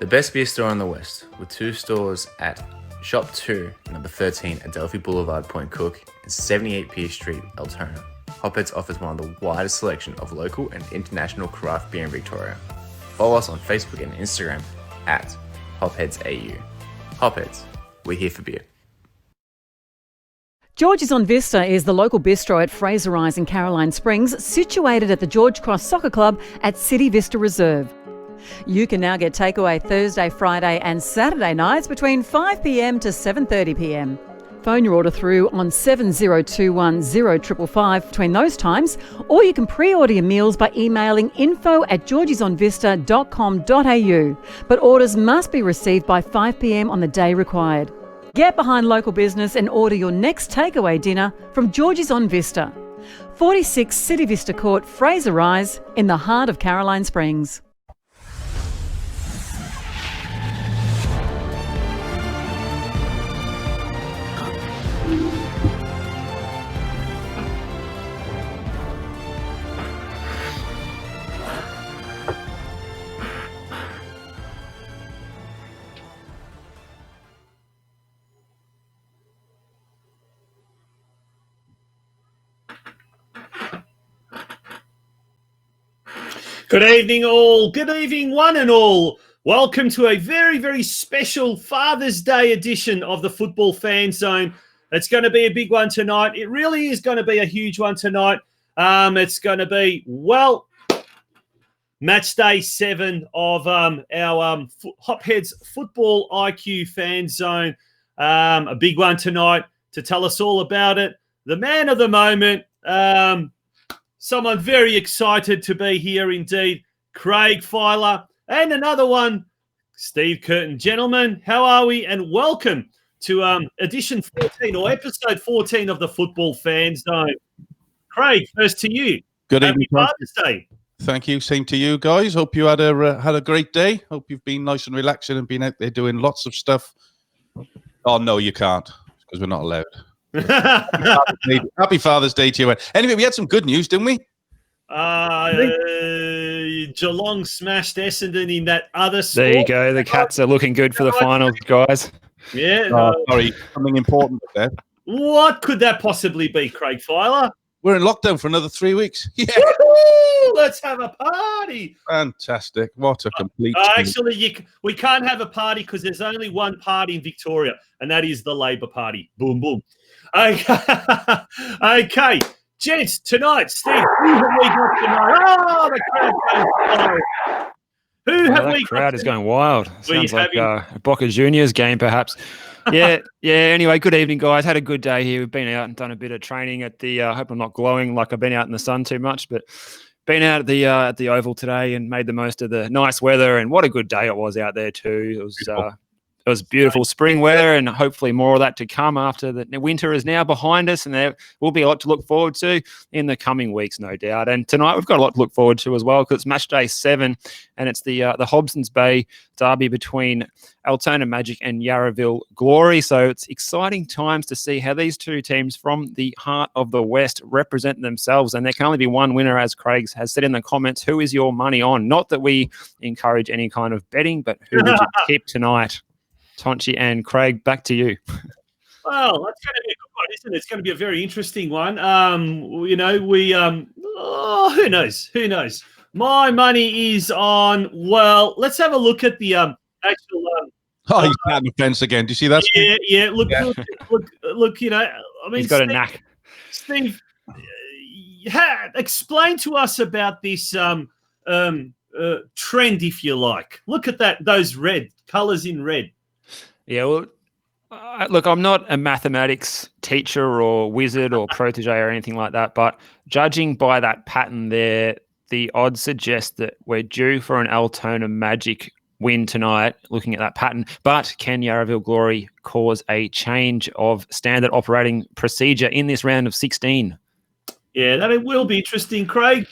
The best beer store in the West, with 2 stores at Shop 2, number 13 Adelphi Boulevard, Point Cook, and 78 Pierce Street, Altona. Hopheads offers one of the widest selection of local and international craft beer in Victoria. Follow us on Facebook and Instagram at HopheadsAU. Hopheads, we're here for beer. George's on Vista is the local bistro at Fraser Rise in Caroline Springs, situated at the George Cross Soccer Club at City Vista Reserve. You can now get takeaway Thursday, Friday and Saturday nights between 5 p.m. to 7:30 p.m. Phone your order through on 7021 0555 between those times, or you can pre-order your meals by emailing info@georgesonvista.com.au. But orders must be received by 5 p.m. on the day required. Get behind local business and order your next takeaway dinner from George's on Vista. 46 City Vista Court, Fraser Rise, in the heart of Caroline Springs. Good evening, all. Good evening, one and all. Welcome to a very, very special Father's Day edition of the Football Fan Zone. It's going to be a big one tonight. It really is going to be a huge one tonight. It's going to be, match day 7 of our Hopheads Football IQ Fan Zone. A big one tonight to tell us all about it. The man of the moment, someone very excited to be here indeed, Craig Filer, and another one, Steve Curtin. Gentlemen, how are we? And welcome to edition 14 or episode 14 of the Football Fan Zone. Craig, first to you. Good evening. Happy Father's Day. Thank you. Same to you guys. Hope you had a great day. Hope you've been nice and relaxing and been out there doing lots of stuff. Oh, no, you can't, because we're not allowed. Happy Father's Day to you. Anyway, we had some good news, didn't we? Geelong smashed Essendon in that other sport. There you go. The Cats are looking good for the finals, guys. Yeah. Sorry, something important there. What could that possibly be, Craig Filer? We're in lockdown for another 3 weeks. Yeah. Woo-hoo! Let's have a party. Fantastic. What a complete... Actually, we can't have a party because there's only one party in Victoria, and that is the Labor Party. Boom, boom. Okay. Gents, tonight, Steve, who have we got tonight? Oh, the crowd goes wild. Who have we got? The crowd is going wild. Sounds like having... a Boca Juniors game, perhaps. Yeah. Anyway, good evening, guys. Had a good day here. We've been out and done a bit of training at the. I hope I'm not glowing like I've been out in the sun too much, but been out at the Oval today and made the most of the nice weather. And what a good day it was out there too. It was beautiful spring weather, and hopefully more of that to come after the winter is now behind us, and there will be a lot to look forward to in the coming weeks, no doubt. And tonight we've got a lot to look forward to as well, because it's match day 7, and it's the Hobson's Bay derby between Altona Magic and Yarraville Glory. So it's exciting times to see how these two teams from the heart of the West represent themselves. And there can only be one winner, as Craig has said in the comments. Who is your money on? Not that we encourage any kind of betting, but who would you keep tonight? Tonchi and Craig, back to you. Well, that's going to be a good one, isn't it? It's going to be a very interesting one. Who knows? Who knows? My money is on, well, let's have a look at the actual... he's patting the fence again. Do you see that? Yeah. Look, He's got a knack. Steve, explain to us about this trend, if you like. Look at that, those colours in red. Yeah, well, look, I'm not a mathematics teacher or wizard or protege or anything like that, but judging by that pattern there, the odds suggest that we're due for an Altona Magic win tonight, looking at that pattern. But can Yarraville Glory cause a change of standard operating procedure in this round of 16? Yeah, that will be interesting, Craig.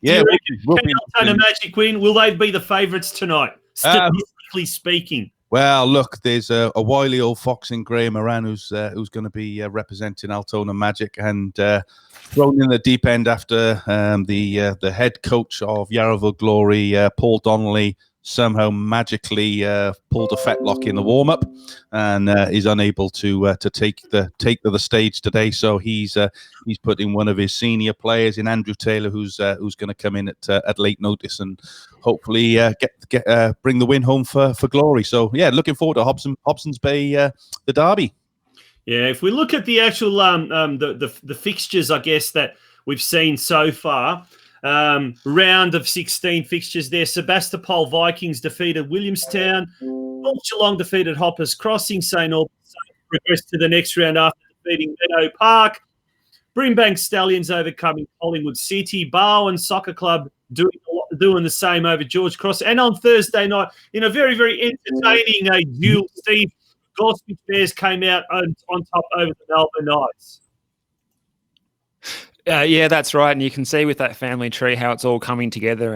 Yeah, can Altona Magic win? Will they be the favourites tonight, statistically speaking? Well, look, there's a wily old fox in grey, Moran, who's going to be representing Altona Magic, and thrown in the deep end after the head coach of Yarraville Glory, Paul Donnelly, somehow magically pulled a fetlock in the warm-up and is unable to take the stage today. So he's put in one of his senior players in Andrew Taylor, who's going to come in at late notice and hopefully bring the win home for glory. So yeah, looking forward to Hobson's Bay, the derby. Yeah, if we look at the actual the fixtures, I guess that we've seen so far. Round of 16 fixtures there. Sebastopol Vikings defeated Williamstown. North Geelong defeated Hoppers Crossing. St Albans progressed to the next round after defeating Meadow Park. Brimbank Stallions overcoming Collingwood City. Barwon Soccer Club doing the same over George Cross. And on Thursday night, in a very, very entertaining duel, Steve, Goldsmith Bears came out on top over the Melbourne Knights. Yeah, that's right. And you can see with that family tree how it's all coming together.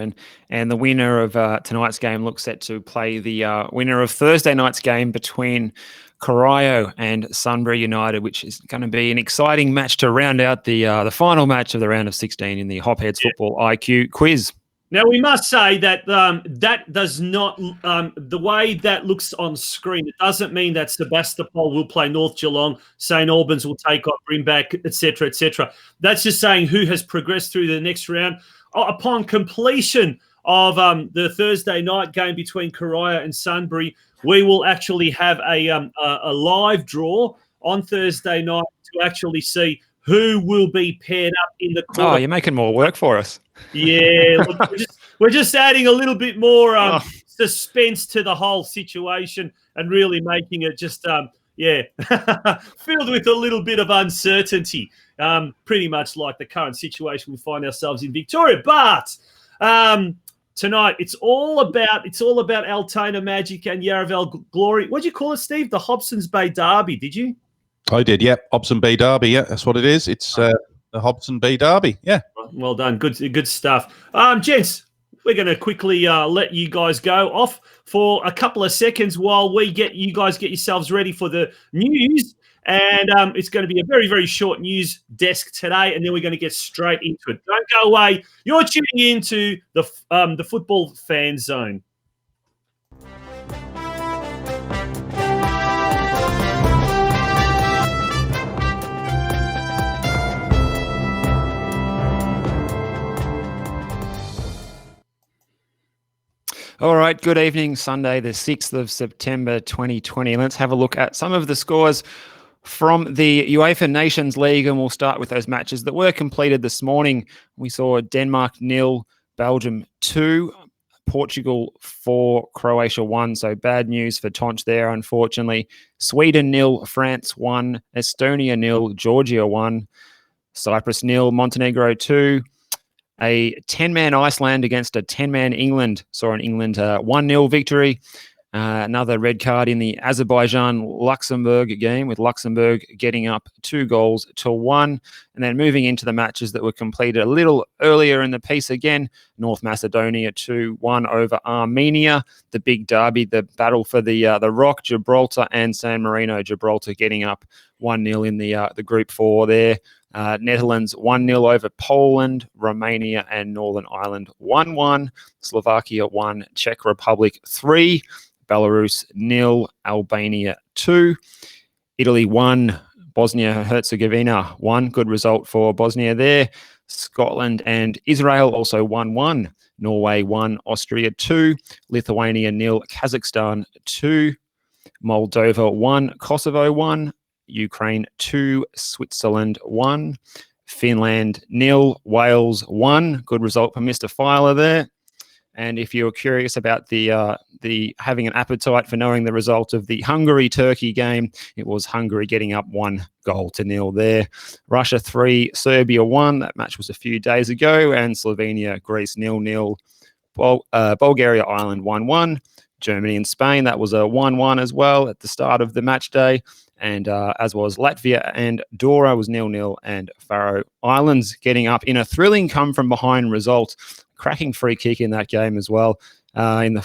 And the winner of tonight's game looks set to play the winner of Thursday night's game between Corio and Sunbury United, which is going to be an exciting match to round out the final match of the round of 16 in the Hopheads Football IQ quiz. Now, we must say that that does not, the way that looks on screen, it doesn't mean that Sebastopol will play North Geelong, St Albans will take on Brimbank, etc., etc. That's just saying who has progressed through the next round. Upon completion of the Thursday night game between Corio and Sunbury, we will actually have a live draw on Thursday night to actually see who will be paired up in the quarter. Oh, you're making more work for us. Yeah, look, we're just adding a little bit more suspense to the whole situation and really making it just, filled with a little bit of uncertainty, pretty much like the current situation we find ourselves in Victoria. But tonight, it's all about Altona Magic and Yarraville Glory. What did you call it, Steve? The Hobson's Bay Derby, did you? I did, yeah. Hobson Bay Derby, yeah, that's what it is. It's the Hobson Bay Derby, yeah. Well done, good stuff. Gents, we're going to quickly let you guys go off for a couple of seconds while you guys get yourselves ready for the news. And it's going to be a very, very short news desk today, and then we're going to get straight into it. Don't go away. You're tuning into the Football Fan Zone. All right, good evening, Sunday, the 6th of September 2020. Let's have a look at some of the scores from the UEFA Nations League, and we'll start with those matches that were completed this morning. We saw Denmark 0, Belgium 2, Portugal 4, Croatia 1. So bad news for Tonch there, unfortunately. Sweden 0, France 1, Estonia 0, Georgia 1, Cyprus 0, Montenegro 2. A 10-man Iceland against a 10-man England. Saw an England 1-0 victory. Another red card in the Azerbaijan-Luxembourg game, with Luxembourg getting up 2-1. And then moving into the matches that were completed a little earlier in the piece again, North Macedonia 2-1 over Armenia. The big derby, the battle for the Rock, Gibraltar and San Marino. Gibraltar getting up 1-0 in the Group 4 there. Netherlands 1-0 over Poland, Romania and Northern Ireland 1-1, Slovakia 1, Czech Republic 3, Belarus 0, Albania 2, Italy 1, Bosnia-Herzegovina 1, good result for Bosnia there, Scotland and Israel also 1-1, Norway 1, Austria 2, Lithuania 0, Kazakhstan 2, Moldova 1, Kosovo 1, Ukraine 2, Switzerland 1, Finland 0, Wales 1. Good result for Mr. Filer there. And if you're curious about the having an appetite for knowing the result of the Hungary-Turkey game, it was Hungary getting up 1-0 there. Russia 3, Serbia 1. That match was a few days ago. And Slovenia, Greece 0-0. Bulgaria, Ireland 1-1. Germany and Spain, that was a 1-1 as well at the start of the match day. And as was Latvia and Dora was 0-0, and Faroe Islands getting up in a thrilling come-from-behind result. Cracking free kick in that game as well. In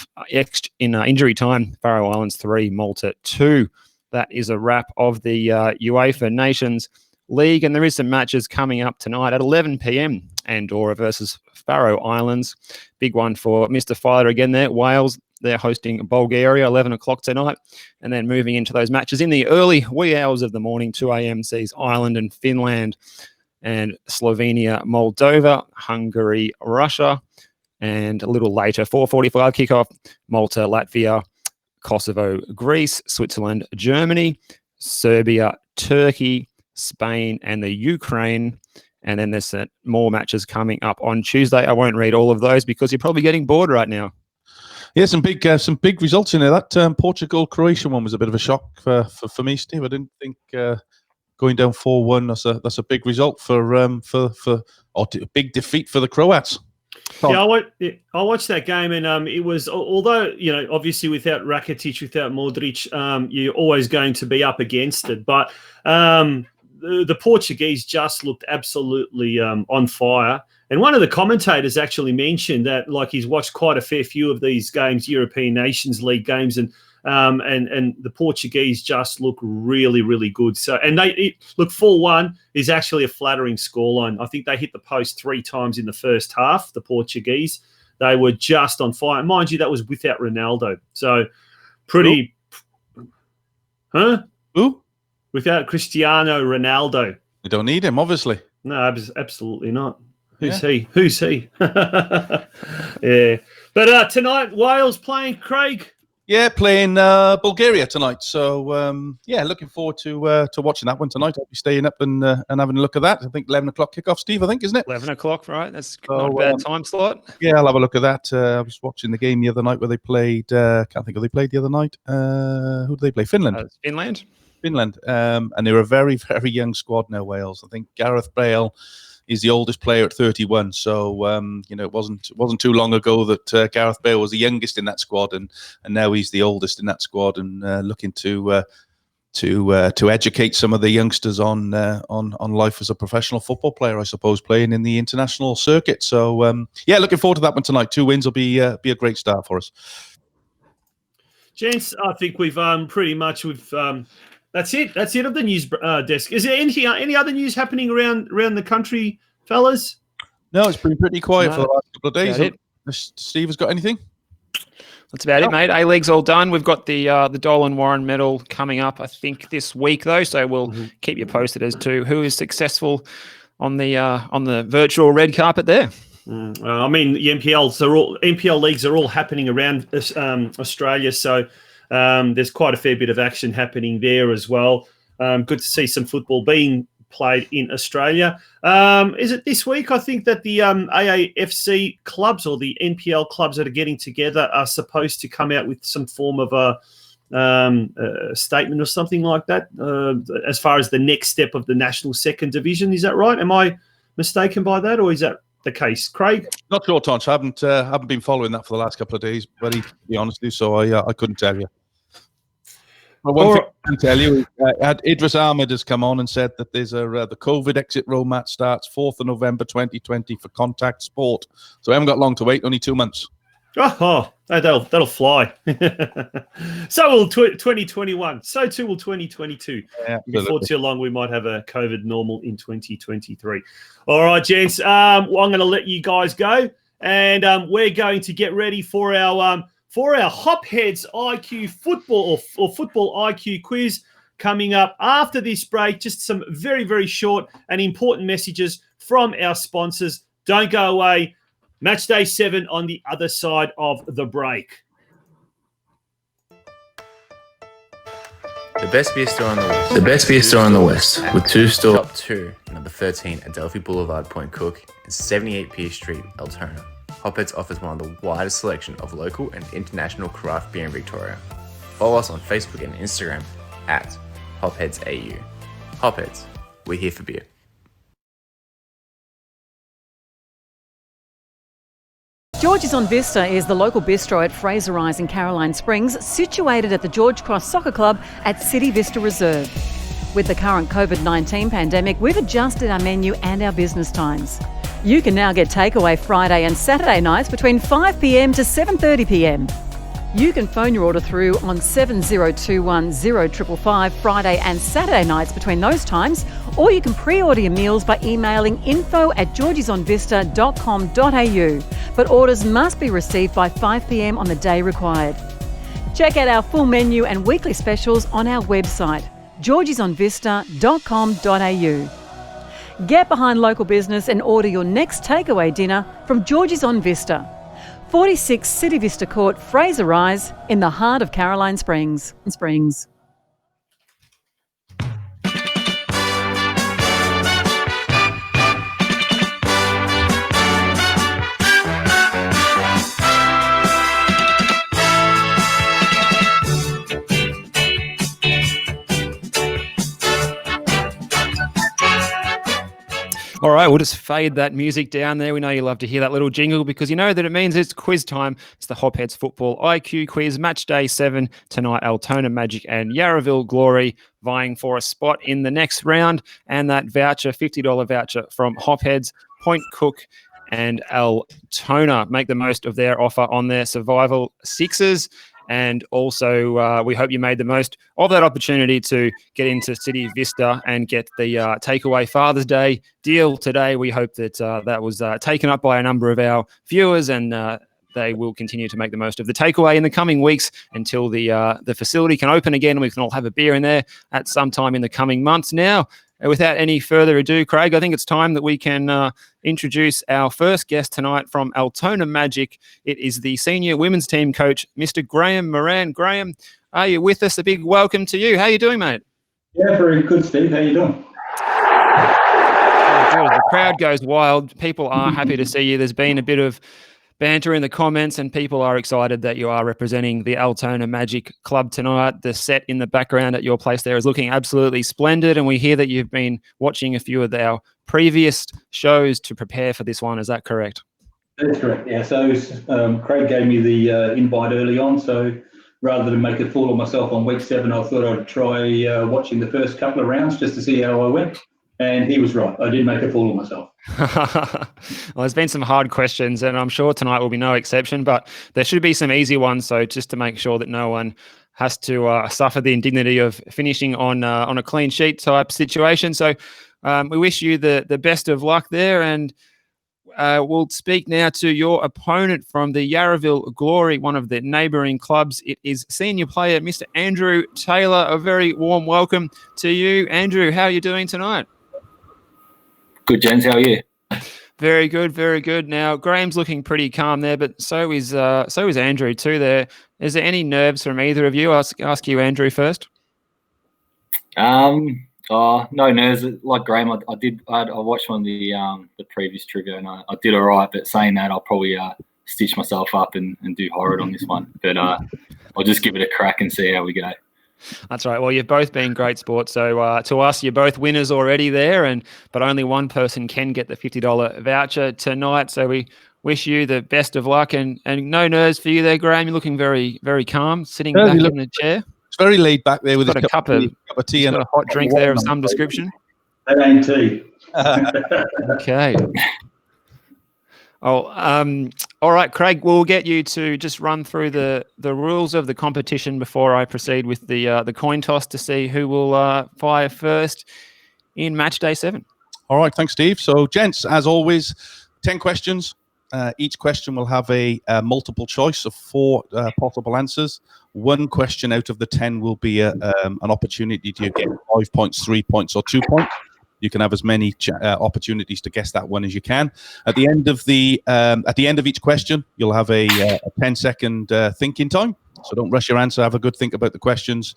injury time, Faroe Islands 3, Malta 2. That is a wrap of the UEFA Nations League, and there is some matches coming up tonight at 11 p.m. Andorra versus Faroe Islands. Big one for Mr. Filer again there. Wales They're hosting Bulgaria, 11 o'clock tonight. And then moving into those matches in the early wee hours of the morning, 2 a.m. sees Ireland and Finland, and Slovenia, Moldova, Hungary, Russia. And a little later, 4:45 kickoff, Malta, Latvia, Kosovo, Greece, Switzerland, Germany, Serbia, Turkey, Spain, and the Ukraine. And then there's more matches coming up on Tuesday. I won't read all of those because you're probably getting bored right now. Yeah, some big results in there. That Portugal-Croatia one was a bit of a shock for me, Steve. I didn't think going down 4-1. That's a big result for a big defeat for the Croats. Yeah, I watched that game, and it was, although, obviously without Rakitic, without Modric, you're always going to be up against it. But the Portuguese just looked absolutely on fire. And one of the commentators actually mentioned that, like, he's watched quite a fair few of these games, European Nations League games, and the Portuguese just look really, really good. So, and look, 4-1 is actually a flattering scoreline. I think they hit the post 3 times in the first half, the Portuguese. They were just on fire. Mind you, that was without Ronaldo. So pretty... Who? Huh? Who? Without Cristiano Ronaldo. We don't need him, obviously. No, absolutely not. Who's Yeah. he? Who's he? Yeah. But tonight, Wales playing, Craig? Yeah, playing Bulgaria tonight. So, looking forward to watching that one tonight. I'll be staying up and having a look at that. I think 11 o'clock kickoff, Steve, I think, isn't it? 11 o'clock, right? That's not a bad time slot. Yeah, I'll have a look at that. I was watching the game the other night where they played, can't think who they played the other night. Who did they play? Finland. Finland. And they're a very, very young squad now, Wales. I think Gareth Bale is the oldest player at 31. So, it wasn't too long ago that Gareth Bale was the youngest in that squad, and now he's the oldest in that squad, and looking to educate some of the youngsters on life as a professional football player, I suppose, playing in the international circuit. So, looking forward to that one tonight. 2 wins will be a great start for us. Gents, I think we've pretty much that's it. That's it of the news desk. Is there any other news happening around the country, fellas? No, it's been pretty quiet for the last couple of days. Steve has got anything? That's about it, mate. A-League's all done. We've got the Dolan Warren medal coming up, I think, this week, though. So we'll keep you posted as to who is successful on the virtual red carpet there. I mean, the NPL leagues are all happening around Australia, so there's quite a fair bit of action happening there as well. Good to see some football being played in Australia. Is it this week? I think that the AAFC clubs or the NPL clubs that are getting together are supposed to come out with some form of a statement or something like that as far as the next step of the national second division. Is that right? Am I mistaken by that, or is that the case, Craig? Not sure, Tonch. I haven't been following that for the last couple of days, buddy, to be honest with you, so I couldn't tell you. But one thing I can tell you, Idris Ahmed has come on and said that there's the COVID exit roadmap starts 4th of November 2020 for contact sport. So we haven't got long to wait, only 2 months. Oh, that'll fly. So will 2021. So too will 2022. Yeah, before too long, we might have a COVID normal in 2023. All right, gents. I'm going to let you guys go, and we're going to get ready for our Hopheads IQ football or football IQ quiz coming up after this break. Just some very, very short and important messages from our sponsors. Don't go away. Match day 7 on the other side of the break. The best beer store in the West. With 2 stores. Shop 2, number 13, Adelphi Boulevard, Point Cook, and 78 Pierce Street, Altona. Hopheads offers one of the widest selection of local and international craft beer in Victoria. Follow us on Facebook and Instagram at HopheadsAU. Hopheads, we're here for beer. George's on Vista is the local bistro at Fraser Rise in Caroline Springs, situated at the George Cross Soccer Club at City Vista Reserve. With the current COVID-19 pandemic, we've adjusted our menu and our business times. You can now get takeaway Friday and Saturday nights between 5 p.m. to 7:30 p.m. You can phone your order through on 7021 0555 Friday and Saturday nights between those times, or you can pre-order your meals by emailing info@georgiesonvista.com.au. but orders must be received by 5 p.m. on the day required. Check out our full menu and weekly specials on our website, georgiesonvista.com.au. Get behind local business and order your next takeaway dinner from Georgie's on Vista, 46 City Vista Court, Fraser Rise, in the heart of Caroline Springs. All right, we'll just fade that music down there. We know you love to hear that little jingle because you know that it means it's quiz time. It's the Hopheads Football IQ quiz, match day 7 tonight. Altona Magic and Yarraville Glory vying for a spot in the next round, and that voucher, $50 voucher from Hopheads, Point Cook and Altona. Make the most of their offer on their survival sixes. And also, we hope you made the most of that opportunity to get into City Vista and get the takeaway Father's Day deal today. We hope that that was taken up by a number of our viewers, and they will continue to make the most of the takeaway in the coming weeks until the facility can open again and we can all have a beer in there at some time in the coming months. Now, without any further ado, Craig, I think it's time that we can introduce our first guest tonight from Altona Magic. It is the senior women's team coach, Mr. Graham Moran. Graham, are you with us? A big welcome to you. How are you doing, mate? Yeah, very good, Steve. How you doing? Good. The crowd goes wild. People are happy to see you. There's been a bit of banter in the comments, and people are excited that you are representing the Altona Magic Club tonight. The set in the background at your place there is looking absolutely splendid, and we hear that you've been watching a few of our previous shows to prepare for this one. Is that correct? That's correct, yeah. So Craig gave me the invite early on, so rather than make a fool of myself on week 7, I thought I'd try watching the first couple of rounds just to see how I went. And he was right. I did make a fool of myself. Well, there's been some hard questions, and I'm sure tonight will be no exception, but there should be some easy ones. So just to make sure that no one has to suffer the indignity of finishing on a clean sheet type situation. So we wish you the best of luck there, and we'll speak now to your opponent from the Yarraville Glory, one of the neighbouring clubs. It is senior player Mr. Andrew Taylor. A very warm welcome to you, Andrew. How are you doing tonight? Good, gents. How are you? Very good, very good. Now, Graham's looking pretty calm there, but so is Andrew too there. Is there any nerves from either of you? I'll ask you, Andrew, first. No nerves. Like Graham, I watched one of the previous trivia, and I did all right. But saying that, I'll probably stitch myself up and do horrid on this one. But I'll just give it a crack and see how we go. That's right. Well, you've both been great sports. So to us, you're both winners already there, but only one person can get the $50 voucher tonight. So we wish you the best of luck, and no nerves for you there, Graham. You're looking very, very calm, sitting back in the chair. It's very laid back there with a cup of tea and a hot drink there of some description. That ain't tea. Okay. Oh, all right, Craig, we'll get you to just run through the rules of the competition before I proceed with the coin toss to see who will fire first in match day 7. All right, thanks, Steve. So, gents, as always, 10 questions. Each question will have a multiple choice of 4 possible answers. 1 question out of the 10 will be an opportunity to get 5 points, 3 points, or 2 points. You can have as many opportunities to guess that one as you can. At the end of each question, you'll have a 10-second thinking time. So don't rush your answer. Have a good think about the questions.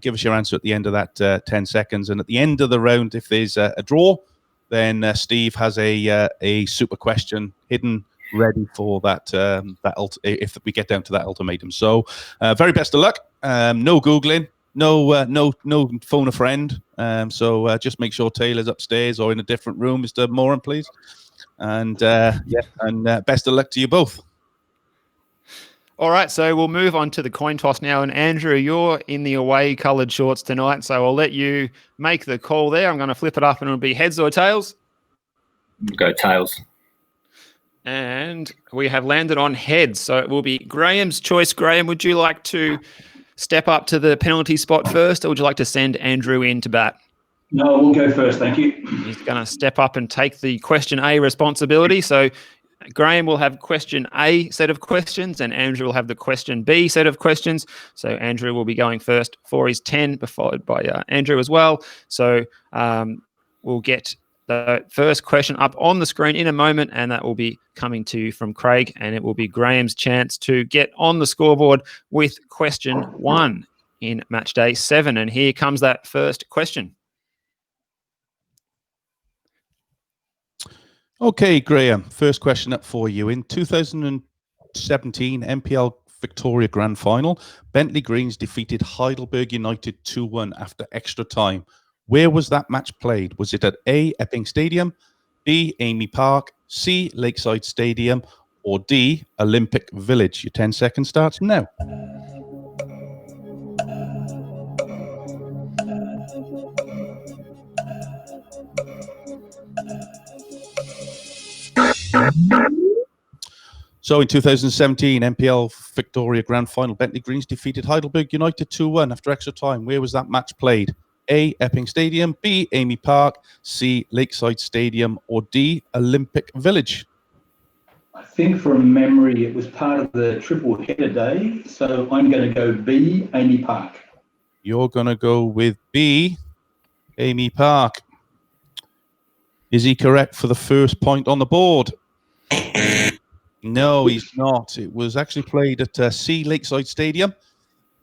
Give us your answer at the end of that 10 seconds. And at the end of the round, if there's a draw, then Steve has a super question hidden, ready for that. If we get down to that ultimatum. So very best of luck. No Googling. No phone a friend. So just make sure Taylor's upstairs or in a different room, Mr. Moran, please. And best of luck to you both. All right, so we'll move on to the coin toss now. And Andrew, you're in the away coloured shorts tonight, so I'll let you make the call there. I'm going to flip it up, and it'll be heads or tails. Go tails. And we have landed on heads, so it will be Graham's choice. Graham, would you like to step up to the penalty spot first, or would you like to send Andrew in to bat? No, we'll go first, thank you. He's going to step up and take the question A responsibility. So Graham will have question A set of questions, and Andrew will have the question B set of questions. So Andrew will be going first for his 10, followed by Andrew as well. So we'll get the first question up on the screen in a moment, and that will be coming to you from Craig, and it will be Graham's chance to get on the scoreboard with question 1 in match day 7. And here comes that first question. Okay, Graham, first question up for you. In 2017 MPL Victoria Grand Final, Bentley Greens defeated Heidelberg United 2-1 after extra time. Where was that match played? Was it at A, Epping Stadium, B, Amy Park, C, Lakeside Stadium, or D, Olympic Village? Your 10 seconds starts now. So in 2017 MPL Victoria Grand Final, Bentley Greens defeated Heidelberg United 2-1 after extra time. Where was that match played? A, Epping Stadium, B, Amy Park, C, Lakeside Stadium, or D, Olympic Village? I think from memory it was part of the triple header day, so I'm going to go B, Amy Park. You're going to go with B, Amy Park. Is he correct for the first point on the board? No, he's not. It was actually played at C, Lakeside Stadium.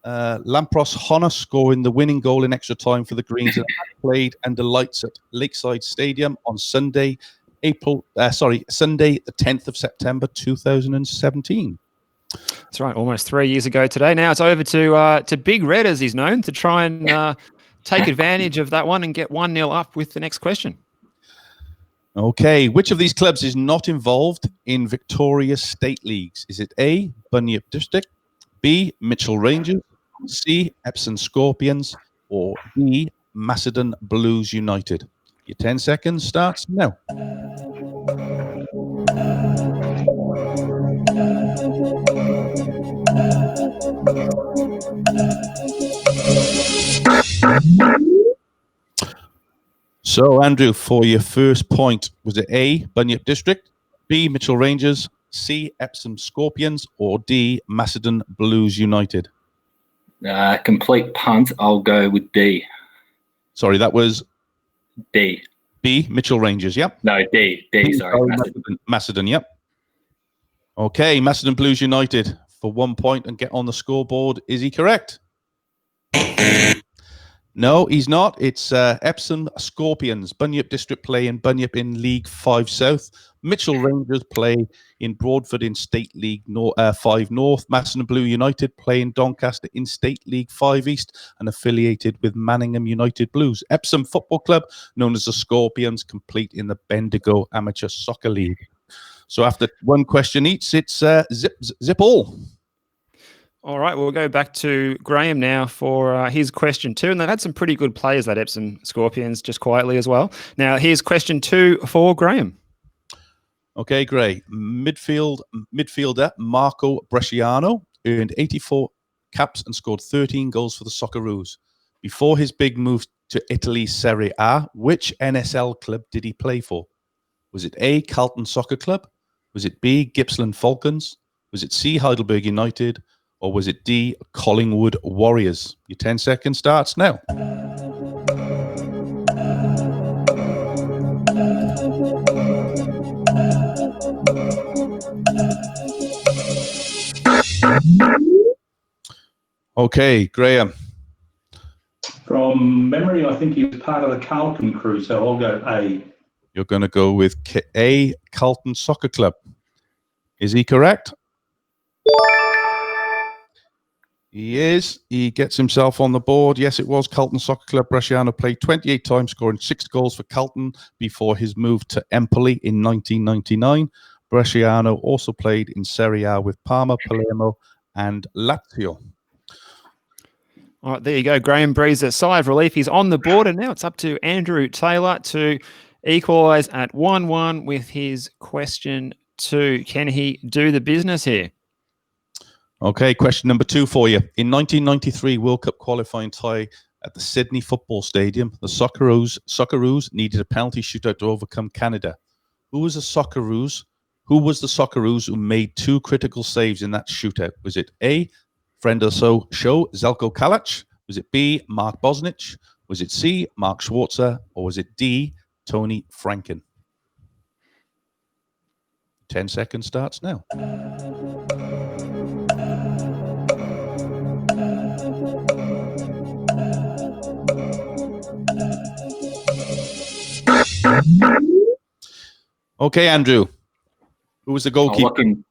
Lampros Honor scoring the winning goal in extra time for the Greens, and played under lights at Lakeside Stadium on Sunday, the 10th of September 2017. That's right, almost 3 years ago today. Now it's over to Big Red, as he's known, to try and take advantage of that one and get 1-0 up with the next question. Okay, which of these clubs is not involved in Victoria's state leagues? Is it A, Bunyip District, B, Mitchell Rangers, C, Epsom Scorpions, or D, Macedon Blues United? Your 10 seconds starts now. So, Andrew, for your first point, was it A, Bunyip District, B, Mitchell Rangers, C, Epsom Scorpions, or D, Macedon Blues United? Complete punt. I'll go with D. Sorry, that was D. B, Mitchell Rangers, yep. No, D. Sorry, Macedon. Macedon, yep. Okay, Macedon Blues United for 1 point and get on the scoreboard. Is he correct? No, he's not. It's Epsom Scorpions. Bunyip District play in Bunyip in League 5 South. Mitchell Rangers play in Broadford in State League 5 North. Macedon Blue United play in Doncaster in State League 5 East and affiliated with Manningham United Blues. Epsom Football Club, known as the Scorpions, complete in the Bendigo Amateur Soccer League. So after one question each, it's zip all. All right, we'll go back to Graham now for his question 2. And they've had some pretty good players, that Epsom Scorpions, just quietly as well. Now, here's question 2 for Graham. Okay, great. Midfielder Marco Bresciano earned 84 caps and scored 13 goals for the Socceroos. Before his big move to Italy's Serie A, which NSL club did he play for? Was it A, Carlton Soccer Club? Was it B, Gippsland Falcons? Was it C, Heidelberg United? Or was it D, Collingwood Warriors? Your 10 seconds starts now. Okay, Graham. From memory, I think he was part of the Carlton crew, so I'll go A. You're going to go with A, Carlton Soccer Club. Is he correct? He is. He gets himself on the board. Yes, it was Carlton Soccer Club. Bresciano played 28 times, scoring 6 goals for Carlton before his move to Empoli in 1999. Bresciano also played in Serie A with Parma, Palermo, and Lazio. All right, there you go. Graham breathes a sigh of relief. He's on the board, and now it's up to Andrew Taylor to equalise at 1-1 with his question 2. Can he do the business here? Okay, question number 2 for you. In 1993 World Cup qualifying tie at the Sydney Football Stadium, the Socceroos needed a penalty shootout to overcome Canada. Who was the Socceroos Who was the Socceroos who made 2 critical saves in that shootout? Was it A, friend of the show, Zelko Kalac? Was it B, Mark Bosnich? Was it C, Mark Schwarzer? Or was it D, Tony Franken? 10 seconds starts now. Okay, Andrew. Who was the goalkeeper? I'm looking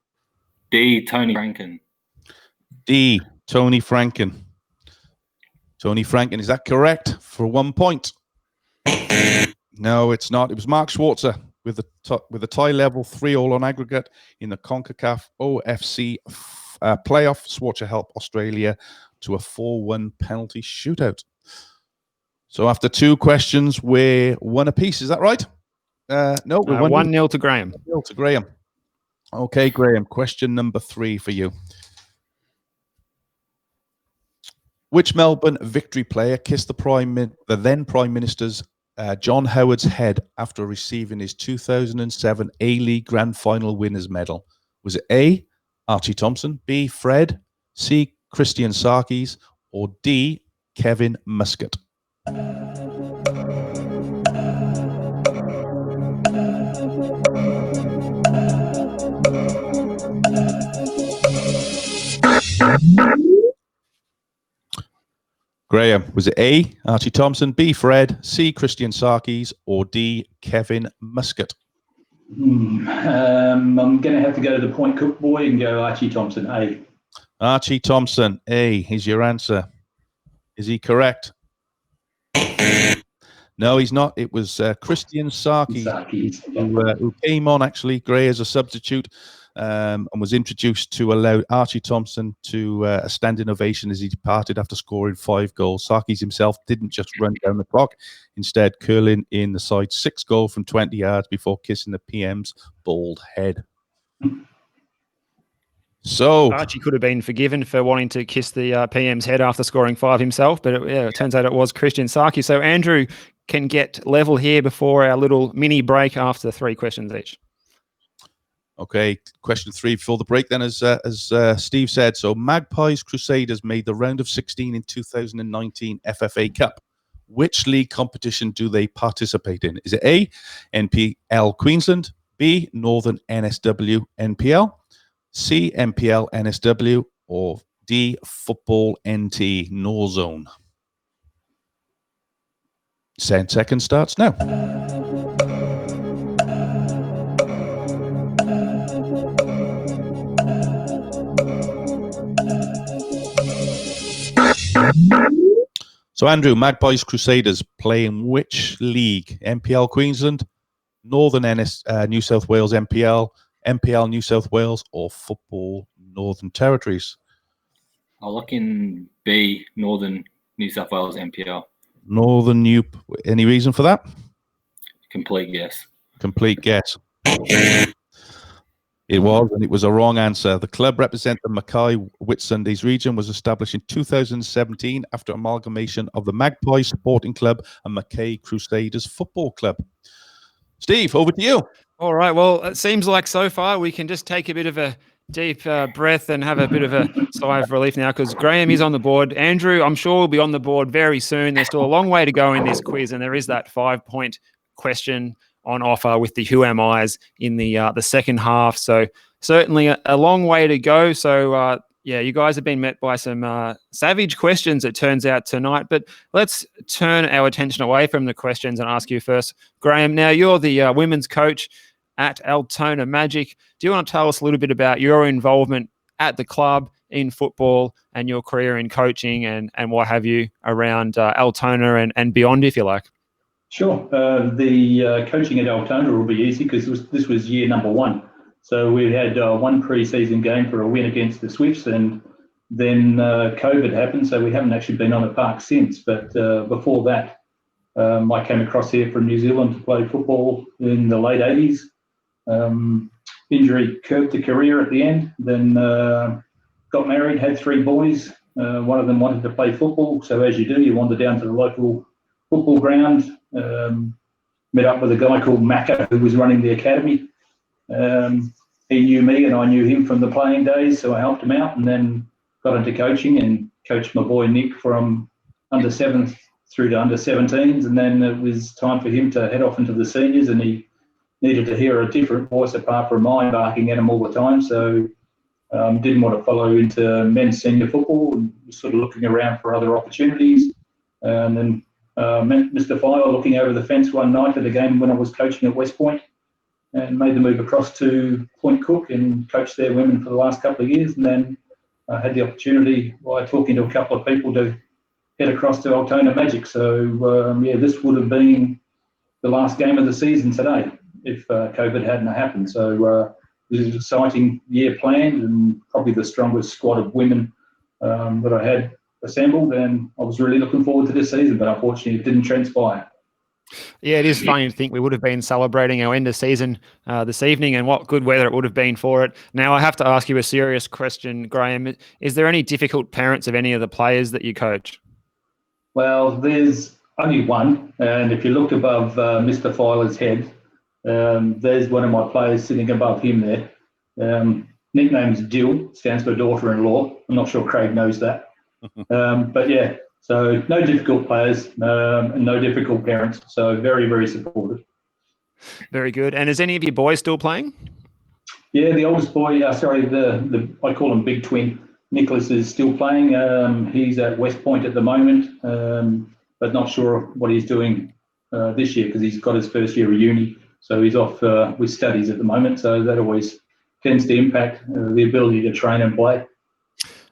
D, Tony Franken. D, Tony Franken. Tony Franken, is that correct? For 1 point. No, it's not. It was Mark Schwarzer with a tie level 3-3 on aggregate in the CONCACAF OFC playoff. Schwarzer helped Australia to a 4-1 penalty shootout. So after 2 questions, we're 1 apiece. Is that right? No, we're 1-0 to Graham. 1-0 to Graham. Okay, Graham, question number 3 for you. Which Melbourne Victory player kissed the then Prime Minister's John Howard's head after receiving his 2007 A-League Grand Final winners medal? Was it A, Archie Thompson, B, Fred, C, Christian Sarkis, or D, Kevin Muscat? Graham, was it A, Archie Thompson, B, Fred, C, Christian Sarkis, or D, Kevin Muscat? I'm going to have to go to the point cook boy and go Archie Thompson, A. Archie Thompson, A, is your answer. Is he correct? No, he's not. It was Christian Sarkis who came on, actually, Gray, as a substitute and was introduced to allow Archie Thompson to a standing ovation as he departed after scoring 5 goals. Sarkis himself didn't just run down the clock, instead curling in the side's 6th goal from 20 yards before kissing the PM's bald head. So Archie could have been forgiven for wanting to kiss the PM's head after scoring 5 himself, but it turns out it was Christian Sarkis. So Andrew can get level here before our little mini break after 3 questions each. Okay, question 3 before the break then, as Steve said. So Magpies Crusaders made the round of 16 in 2019 FFA Cup. Which league competition do they participate in? Is it A, NPL Queensland, B, Northern NSW NPL, C, NPL NSW, or D, Football NT Norzone? 10 seconds starts now. So, Andrew, Magpies Crusaders play in which league? NPL Queensland, Northern New South Wales NPL, NPL New South Wales, or Football Northern Territories? I'll look in B, Northern New South Wales NPL. Northern New. Any reason for that? Complete guess. Complete guess. It was, and it was a wrong answer. The club representing the Mackay Whitsundays region was established in 2017 after amalgamation of the Magpie Sporting Club and Mackay Crusaders Football Club. Steve, over to you. All right. Well, it seems like so far we can just take a bit of a deep breath and have a bit of a sigh of relief now because Graham is on the board. Andrew, I'm sure, will be on the board very soon. There's still a long way to go in this quiz, and there is that 5-point question on offer with the Who Am I's in the second half. So certainly a long way to go. So, you guys have been met by some savage questions, it turns out, tonight. But let's turn our attention away from the questions and ask you first, Graham. Now, you're the women's coach at Altona Magic. Do you want to tell us a little bit about your involvement at the club in football and your career in coaching and what have you around Altona and beyond, if you like? Sure. The coaching at Altona will be easy because this was year number 1. So we had 1 pre-season game for a win against the Swifts, and then COVID happened, so we haven't actually been on the park since. But before that, I came across here from New Zealand to play football in the late 80s. Injury curbed the career at the end, then got married, had 3 boys. One of them wanted to play football, so as you do, you wander down to the local football ground, met up with a guy called Macca who was running the academy. he knew me and I knew him from the playing days, so I helped him out, and then got into coaching and coached my boy Nick from under 7s through to under 17s, and then it was time for him to head off into the seniors, and he needed to hear a different voice apart from mine barking at him all the time, so didn't want to follow into men's senior football, and was sort of looking around for other opportunities, and then met Mr. File looking over the fence one night at a game when I was coaching at West Point, and made the move across to Point Cook and coached their women for the last couple of years, and then had the opportunity by talking to a couple of people to head across to Altona Magic. So this would have been the last game of the season today if COVID hadn't happened. So it was an exciting year planned, and probably the strongest squad of women that I had assembled, and I was really looking forward to this season, but unfortunately it didn't transpire. Yeah, it is funny to think we would have been celebrating our end of season this evening, and what good weather it would have been for it. Now, I have to ask you a serious question, Graham. Is there any difficult parents of any of the players that you coach? Well, there's only one, and if you look above Mr. Filer's head, there's one of my players sitting above him there. Nickname's Dill, stands for daughter-in-law. I'm not sure Craig knows that. But yeah, so no difficult players and no difficult parents. So very, very supportive. Very good. And is any of your boys still playing? Yeah, the oldest boy, the I call him Big Twin. Nicholas is still playing. He's at West Point at the moment, but not sure what he's doing this year because he's got his first year of uni. So he's off with studies at the moment. So that always tends to impact the ability to train and play.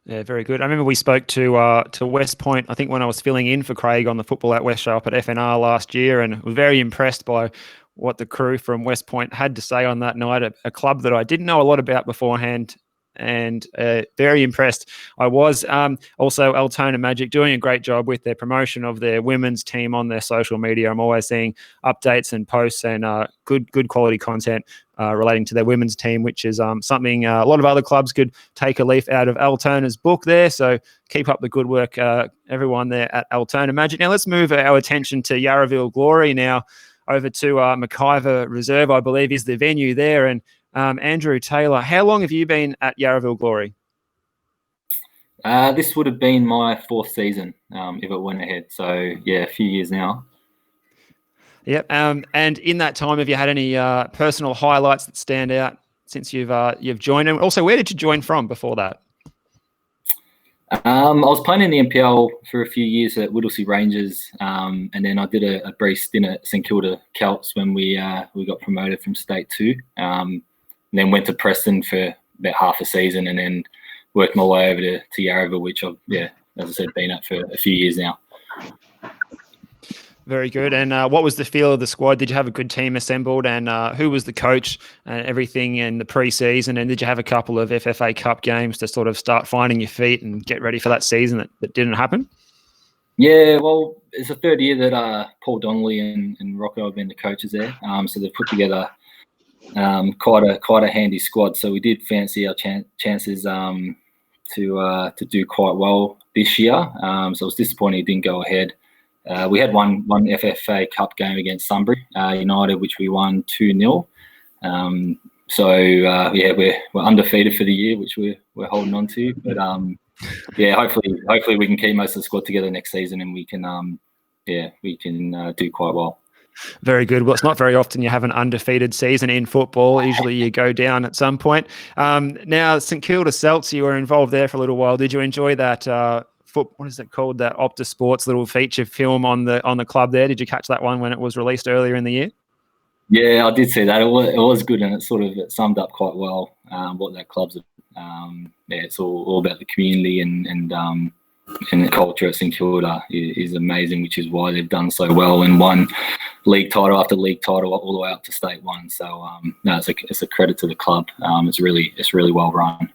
Yeah, very good. I remember we spoke to West Point, I think when I was filling in for Craig on the Football Out West show up at FNR last year, and was very impressed by what the crew from West Point had to say on that night, a club that I didn't know a lot about beforehand, and very impressed. I was also Altona Magic doing a great job with their promotion of their women's team on their social media. I'm always seeing updates and posts and good quality content relating to their women's team, which is something a lot of other clubs could take a leaf out of Altona's book there. So keep up the good work, everyone there at Altona Magic. Now let's move our attention to Yarraville Glory now, over to Mackayver Reserve, I believe is the venue there. And Andrew Taylor, how long have you been at Yarraville Glory? This would have been my 4th season if it went ahead. So yeah, a few years now. Yep. And in that time, have you had any personal highlights that stand out since you've joined? And also, where did you join from before that? I was playing in the NPL for a few years at Whittlesea Rangers, and then I did a brief stint at St Kilda Celts when we got promoted from State 2. And then went to Preston for about half a season, and then worked my way over to Yarraville, which I've, as I said, been at for a few years now. Very good. And what was the feel of the squad? Did you have a good team assembled? And who was the coach and everything in the pre-season? And did you have a couple of FFA Cup games to sort of start finding your feet and get ready for that season that didn't happen? Yeah, well, it's the 3rd year that Paul Donnelly and Rocco have been the coaches there. So they've put together quite a handy squad. So we did fancy our chances to do quite well this year. So I was disappointed it didn't go ahead. We had one FFA Cup game against Sunbury United, which we won 2-0. We're undefeated for the year, which we're holding on to. But hopefully we can keep most of the squad together next season, and we can do quite well. Very good. Well, it's not very often you have an undefeated season in football. Usually you go down at some point. Now, St Kilda Celts, you were involved there for a little while. Did you enjoy that what is it called? That Optus Sports little feature film on the club there? Did you catch that one when it was released earlier in the year? Yeah, I did see that. It was good, and it summed up quite well what that club's. It's all about the community and the culture at St Kilda is amazing, which is why they've done so well and won league title after league title all the way up to State 1. So it's a credit to the club. It's really well run.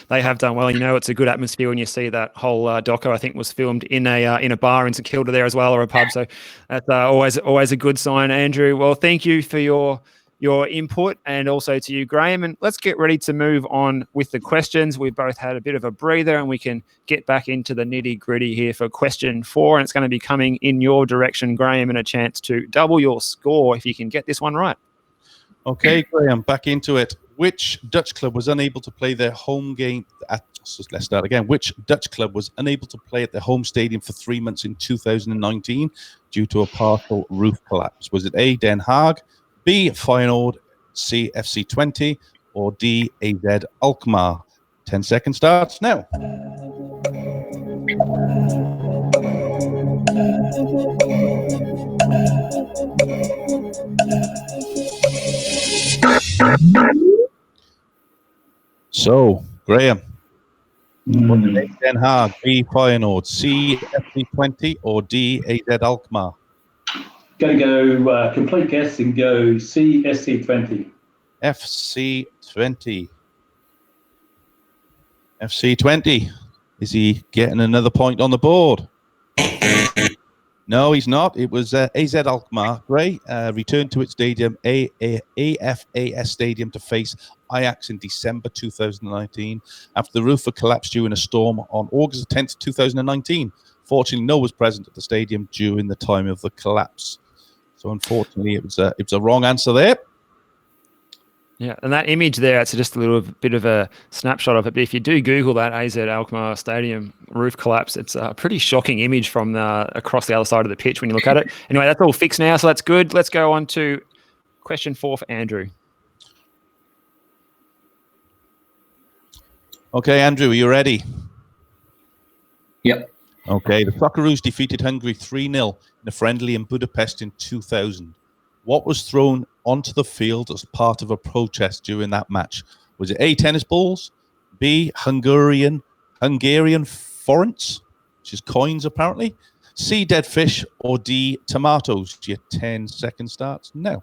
They have done well. It's a good atmosphere when you see that whole doco. I think was filmed in a bar in St Kilda there as well, or a pub. So that's always a good sign, Andrew. Well, thank you for your input, and also to you, Graham. And let's get ready to move on with the questions. We've both had a bit of a breather, and we can get back into the nitty gritty here for question 4. And it's going to be coming in your direction, Graham, and a chance to double your score if you can get this one right. Okay, Graham, back into it. Which Dutch club was unable to play their home game at... Let's start again. Which Dutch club was unable to play at their home stadium for 3 months in 2019 due to a partial roof collapse? Was it A, Den Haag, B, Feyenoord, C, FC Twente, or D, AZ Alkmaar? 10 seconds starts now. So, Graham, was it A, Den Haag, B, Feyenoord, C, FC Twente, or D, AZ Alkmaar? Going to go complete guess and go C, SC20. FC Twente. FC Twente. Is he getting another point on the board? No, he's not. It was AZ Alkmaar. Gray returned to its stadium, AFAS Stadium, to face Ajax in December 2019 after the roof had collapsed during a storm on August 10th, 2019. Fortunately, no one was present at the stadium during the time of the collapse. So unfortunately, it was a wrong answer there. Yeah, and that image there, it's just a little bit of a snapshot of it. But if you do Google that AZ Alkmaar Stadium roof collapse, it's a pretty shocking image from across the other side of the pitch when you look at it. Anyway, that's all fixed now, so that's good. Let's go on to question 4 for Andrew. Okay, Andrew, are you ready? Yep. Okay, the Socceroos defeated Hungary 3-0 in a friendly in Budapest in 2000. What was thrown onto the field as part of a protest during that match? Was it A, tennis balls, B, Hungarian forints, which is coins apparently, C, dead fish, or D, tomatoes? Your 10 second starts now.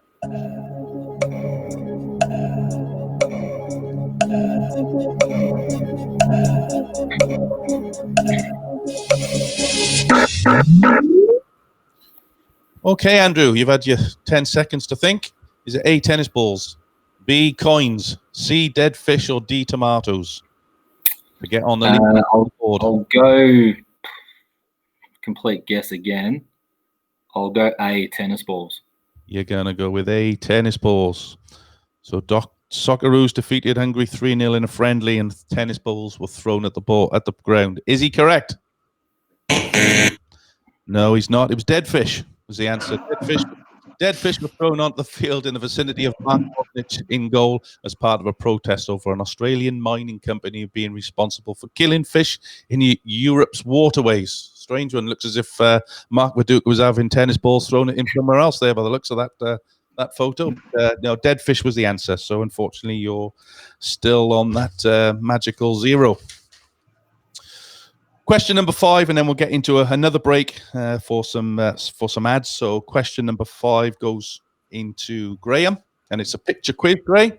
Okay, Andrew, you've had your 10 seconds to think. Is it A, tennis balls, B, coins, C, dead fish, or D, tomatoes? To get on the board. I'll go complete guess again. I'll go A, tennis balls. You're going to go with A, tennis balls. So Socceroos defeated Hungary 3-0 in a friendly and tennis balls were thrown at the ground. Is he correct? No, he's not. It was dead fish. Was the answer. Dead fish were thrown onto the field in the vicinity of Mark Bosnich in goal as part of a protest over an Australian mining company being responsible for killing fish in Europe's waterways. Strange one. Looks as if Mark Viduka was having tennis balls thrown at him somewhere else there by the looks of that photo. No, dead fish was the answer. So unfortunately, you're still on that magical 0. Question number 5, and then we'll get into another break for some ads. So question number 5 goes into Graham, and it's a picture quiz, Gray.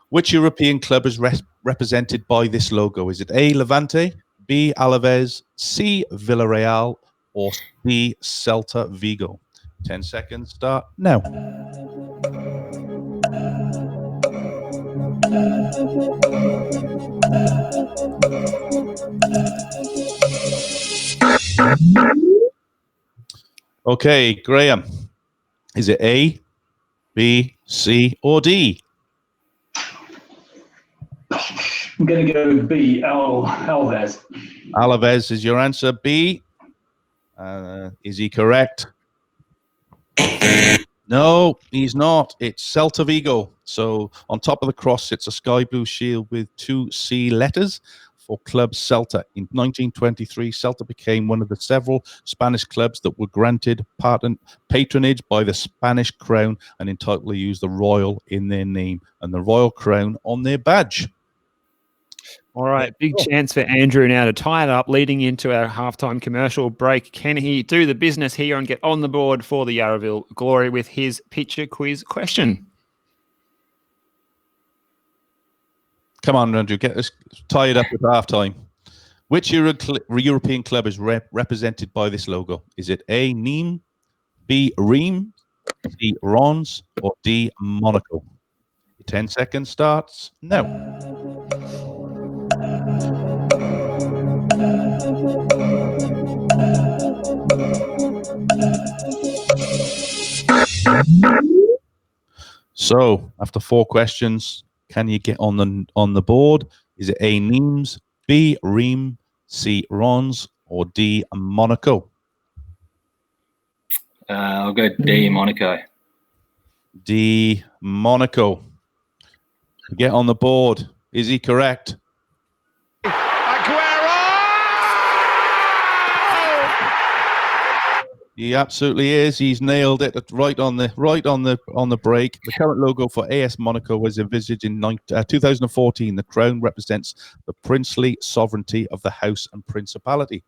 Which European club is represented by this logo? Is it A, Levante, B, Alaves, C, Villarreal, or D, Celta Vigo? 10 seconds, start now. Okay, Graham, is it A, B, C, or D? I'm going to go B, Alaves. Alaves is your answer. B. Is he correct? No, he's not. It's Celta Vigo. So on top of the cross sits a sky blue shield with 2 C letters for Club Celta. In 1923, Celta became one of the several Spanish clubs that were granted patronage by the Spanish crown and entitled to use the royal in their name and the royal crown on their badge. All right, big chance for Andrew now to tie it up leading into our halftime commercial break. Can he do the business here and get on the board for the Yarraville Glory with his picture quiz question? Come on, Andrew, get us tied up with halftime. Which European club is represented by this logo? Is it A, Nîmes, B, Reims, C, Reims, or D, Monaco? 10 seconds starts now. So, after 4 questions, Can you get on the board? Is it A, Nimes, B, Ream, C, Rons, or D, Monaco? I'll go D, Monaco. D, Monaco. Get on the board. Is he correct? He absolutely is. He's nailed it right on the break. The current logo for AS Monaco was envisaged in 2014. The crown represents the princely sovereignty of the house and principality.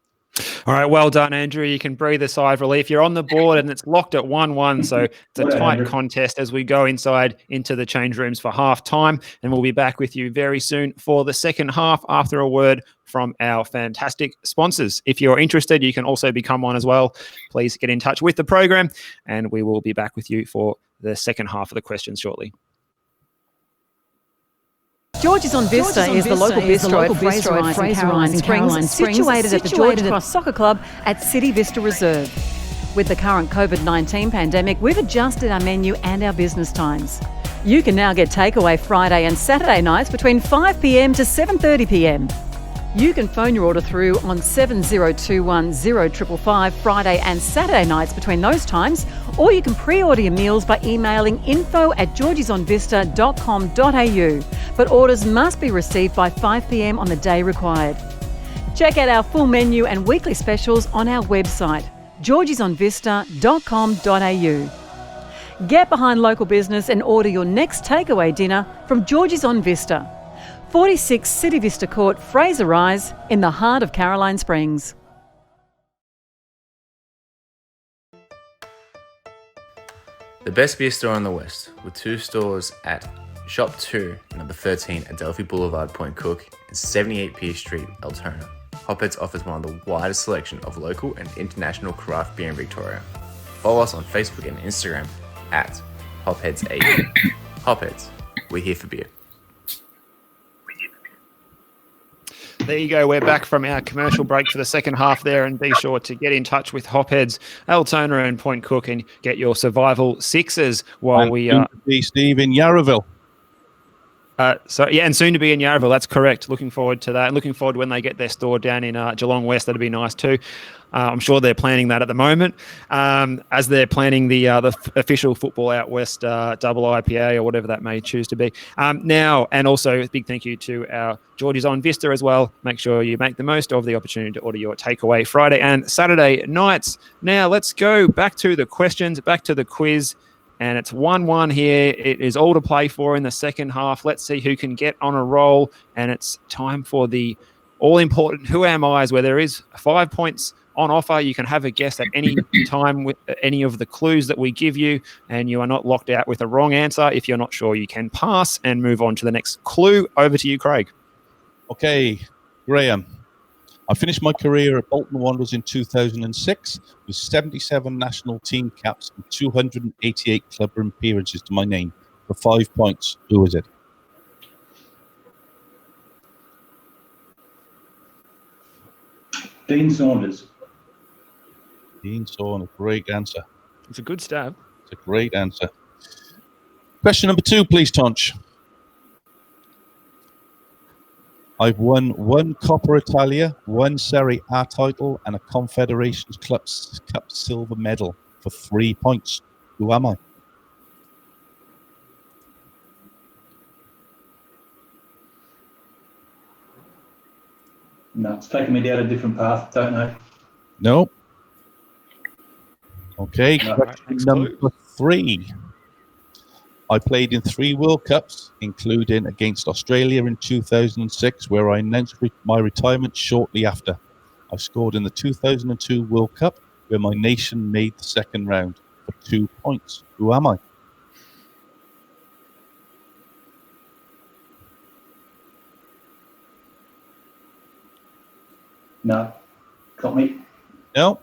All right, well done, Andrew. You can breathe a sigh of relief. You're on the board and it's locked at 1-1, so it's a tight contest as we go inside into the change rooms for half time, and we'll be back with you very soon for the second half after a word from our fantastic sponsors. If you're interested, you can also become one as well. Please get in touch with the program, and we will be back with you for the second half of the questions shortly. George's on Vista is the local bistro at Fraser and Caroline Springs, situated at the George Cross Soccer Club at City Vista Reserve. With the current COVID-19 pandemic, we've adjusted our menu and our business times. You can now get takeaway Friday and Saturday nights between 5 p.m. to 7:30 p.m. You can phone your order through on 7021 0555 Friday and Saturday nights between those times, or you can pre-order your meals by emailing info@georgiesonvista.com.au. But orders must be received by 5 p.m. on the day required. Check out our full menu and weekly specials on our website, georgiesonvista.com.au. Get behind local business and order your next takeaway dinner from George's on Vista, 46 City Vista Court, Fraser Rise, in the heart of Caroline Springs. The best beer store in the West, with 2 stores at Shop 2, number 13, Adelphi Boulevard, Point Cook, and 78 Pierce Street, Altona. Hopheads offers one of the widest selection of local and international craft beer in Victoria. Follow us on Facebook and Instagram at Hopheads8. Hopheads, we're here for beer. There you go. We're back from our commercial break for the second half there, and be sure to get in touch with Hopheads, Altona and Point Cook, and get your survival sixes while and we Steve in Yarraville. and soon to be in Yarraville. That's correct. Looking forward to that, and looking forward when they get their store down in Geelong West. That'd be nice too. I'm sure they're planning that at the moment, as they're planning the official Football Out West double IPA or whatever that may choose to be. Now, and also a big thank you to our George's on Vista as well. Make sure you make the most of the opportunity to order your takeaway Friday and Saturday nights. Now, let's go back to the questions, back to the quiz. And it's 1-1 here. It is all to play for in the second half. Let's see who can get on a roll. And it's time for the all-important Who Am I's, where there is 5 points on offer. You can have a guess at any time with any of the clues that we give you, and you are not locked out with a wrong answer. If you're not sure, you can pass and move on to the next clue. Over to you, Craig. Okay, Graham. I finished my career at Bolton Wanderers in 2006 with 77 national team caps and 288 club appearances to my name. For 5 points, who is it? Dean Saunders. Dean Saunders, great answer. It's a good stab. It's a great answer. Question number 2, please, Tonch. I've won 1 Coppa Italia, 1 Serie A title, and a Confederations Cup silver medal for 3 points. Who am I? No, it's taken me down a different path. Don't know. No. Okay, No. question number 3. I played in 3 World Cups, including against Australia in 2006, where I announced my retirement shortly after. I scored in the 2002 World Cup, where my nation made the second round, for 2 points. Who am I? No. Got me. No.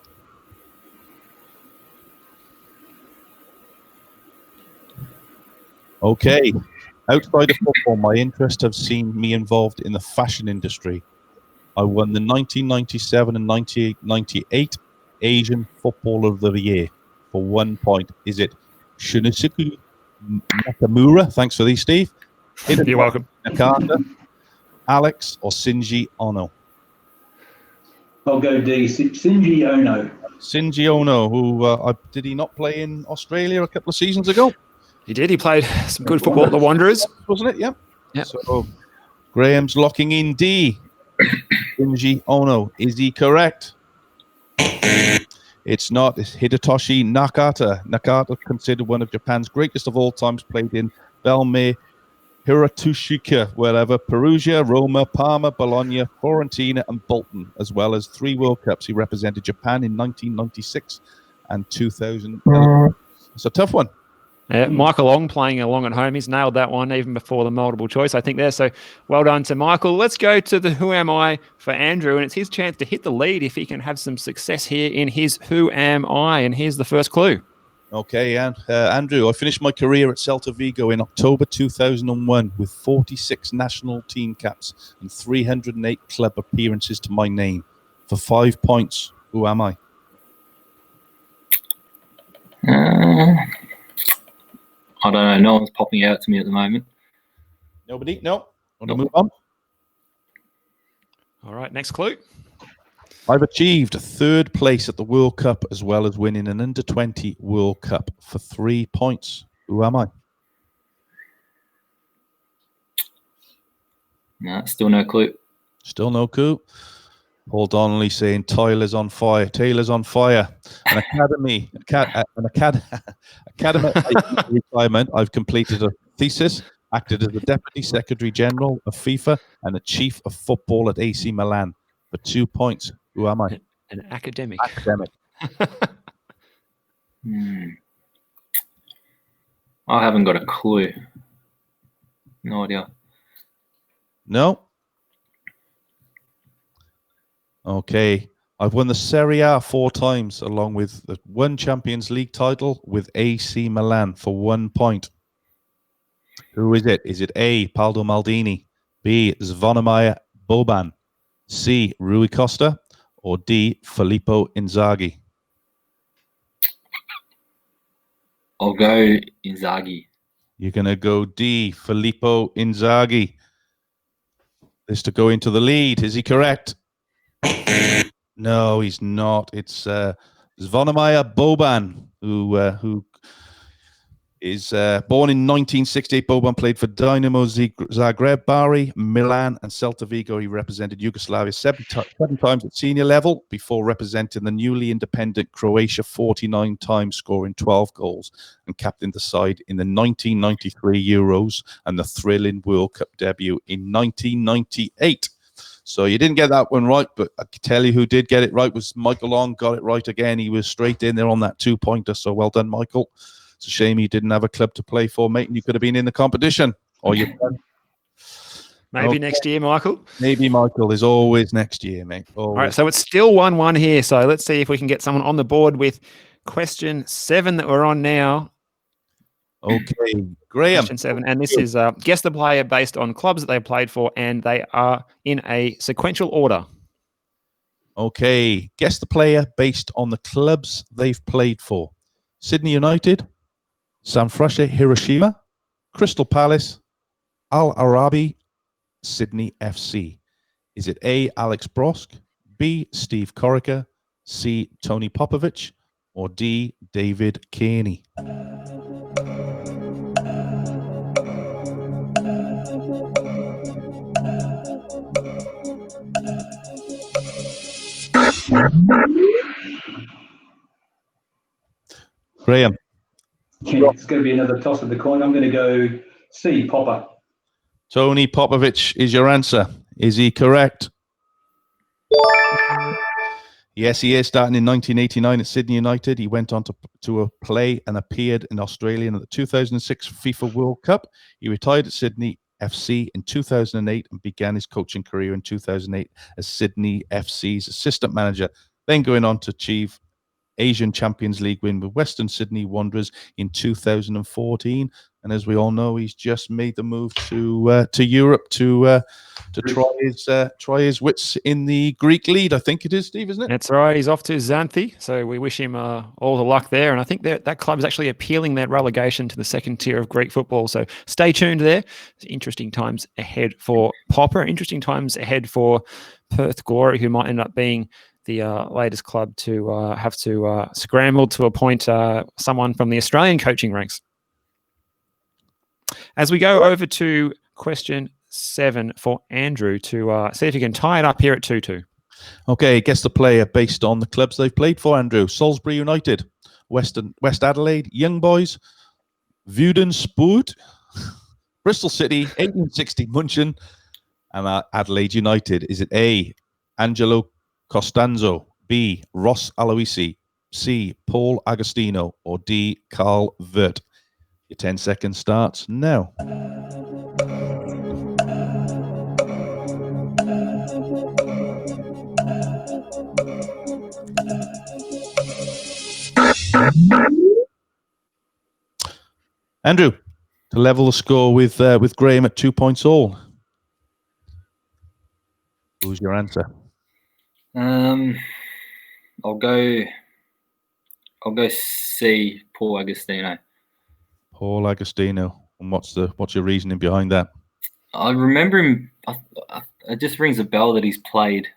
Okay. Outside of football, my interests have seen me involved in the fashion industry. I won the 1997 and 1998 Asian Footballer of the Year for 1 point. Is it Shunisuke Nakamura? Thanks for these, Steve. You're welcome. Nakata, Alex, or Shinji Ono? I'll go D. Shinji Ono. Shinji Ono, who did he not play in Australia a couple of seasons ago? He did. He played some good football at the Wanderers. Wasn't it? Yeah. Yep. So Graham's locking in D. Shinji Ono. Is he correct? It's not. It's Hidetoshi Nakata. Nakata, considered one of Japan's greatest of all times, played in Belmare, Hiratsushika, wherever, Perugia, Roma, Parma, Bologna, Fiorentina, and Bolton, as well as 3 World Cups. He represented Japan in 1996 and 2000. It's a tough one. Yeah, Michael Ong playing along at home. He's nailed that one even before the multiple choice, I think, there. So well done to Michael. Let's go to the Who Am I for Andrew, and it's his chance to hit the lead if he can have some success here in his Who Am I, and here's the first clue. Okay, Andrew, I finished my career at Celta Vigo in October 2001 with 46 national team caps and 308 club appearances to my name. For 5 points, who am I? I don't know. No one's popping out to me at the moment. Nobody? No? Want to move on? All right, next clue. I've achieved 3rd place at the World Cup as well as winning an under-20 World Cup for 3 points. Who am I? No, still no clue. Still no clue. Paul Donnelly saying Tyler's on fire. Taylor's on fire. An academy retirement. I've completed a thesis, acted as the Deputy Secretary General of FIFA and the Chief of Football at AC Milan. For 2 points, who am I? An academic. Academic. I haven't got a clue. No idea. No? Okay. I've won the Serie A 4 times, along with the 1 Champions League title with AC Milan for 1 point. Who is it? Is it A, Paldo Maldini, B, Zvonimir Boban, C, Rui Costa, or D, Filippo Inzaghi? I'll go Inzaghi. You're going to go D, Filippo Inzaghi. This to go into the lead. Is he correct? No, he's not. It's Zvonimir Boban, who is born in 1968. Boban played for Dinamo Zagreb, Bari, Milan, and Celta Vigo. He represented Yugoslavia seven times at senior level before representing the newly independent Croatia 49 times, scoring 12 goals, and captained the side in the 1993 Euros and the thrilling World Cup debut in 1998. So you didn't get that one right, but I can tell you who did get it right was Michael Long. Got it right again. He was straight in there on that 2-pointer. So well done, Michael. It's a shame you didn't have a club to play for, mate, and you could have been in the competition. Or you Maybe next year, Michael. Maybe, Michael. There's always next year, mate. Always. All right, so it's still 1-1 here. So let's see if we can get someone on the board with question 7 that we're on now. Okay, Graham. Question 7, and this is guess the player based on clubs that they played for, and they are in a sequential order. Okay, guess the player based on the clubs they've played for. Sydney United, Sanfrecce Hiroshima, Crystal Palace, Al Arabi, Sydney FC. Is it A, Alex Brosk, B, Steve Corica, C, Tony Popovich, or D, David Kearney? Graham. Yeah, it's going to be another toss of the coin. I'm going to go C, Popper. Tony Popovich is your answer. Is he correct? Yes, he is. Starting in 1989 at Sydney United, he went on to play and appeared in Australia in the 2006 FIFA World Cup. He retired at Sydney FC in 2008 and began his coaching career in 2008 as Sydney FC's assistant manager, then going on to achieve Asian Champions League win with Western Sydney Wanderers in 2014 And as we all know, he's just made the move to Europe to try his wits in the Greek league. I think it is, Steve, isn't it? That's right. He's off to Xanthi, so we wish him all the luck there. And I think that club is actually appealing that relegation to the second tier of Greek football. So stay tuned there. It's interesting times ahead for Popper. Interesting times ahead for Perth Glory, who might end up being the latest club to have to scramble to appoint someone from the Australian coaching ranks. As we go over to question 7 for Andrew to see if he can tie it up here at 2-2. Okay, guess the player based on the clubs they've played for, Andrew. Salisbury United, West Adelaide, Young Boys, Wouden Spoort, Bristol City, 1860 Munchen, and Adelaide United. Is it A, Angelo Costanzo, B, Ross Aloisi, C, Paul Agostino, or D, Carl Vert? Your 10 seconds starts now. Andrew, to level the score with Graham at 2 points all. Who's your answer? I'll go C, Paul Agostino. Paul Agostino. And what's your reasoning behind that? I remember him. It just rings a bell that he's played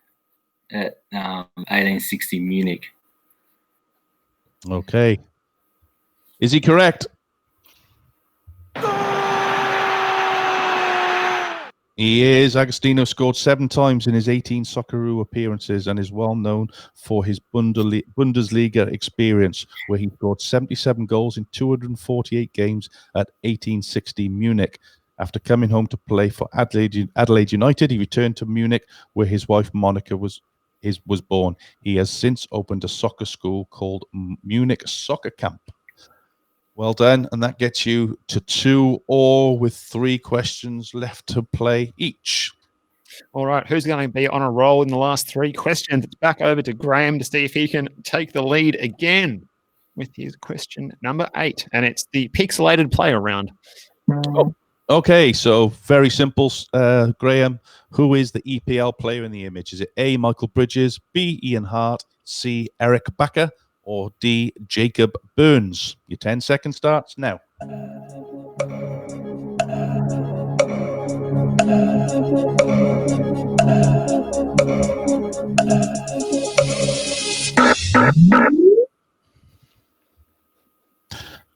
at 1860 Munich. Okay. Is he correct? He is. Agostino scored 7 times in his 18 Socceroo appearances and is well known for his Bundesliga experience, where he scored 77 goals in 248 games at 1860 Munich. After coming home to play for Adelaide United, he returned to Munich, where his wife Monica was born. He has since opened a soccer school called Munich Soccer Camp. Well done, and that gets you to 2-2 with 3 questions left to play each. All right, who's going to be on a roll in the last 3 questions? It's back over to Graham to see if he can take the lead again with his question number 8, and it's the pixelated player round. Oh, okay, so very simple, Graham. Who is the EPL player in the image? Is it A, Michael Bridges, B, Ian Hart, C, Eric Bakker, or D, Jacob Burns? Your 10 second starts now.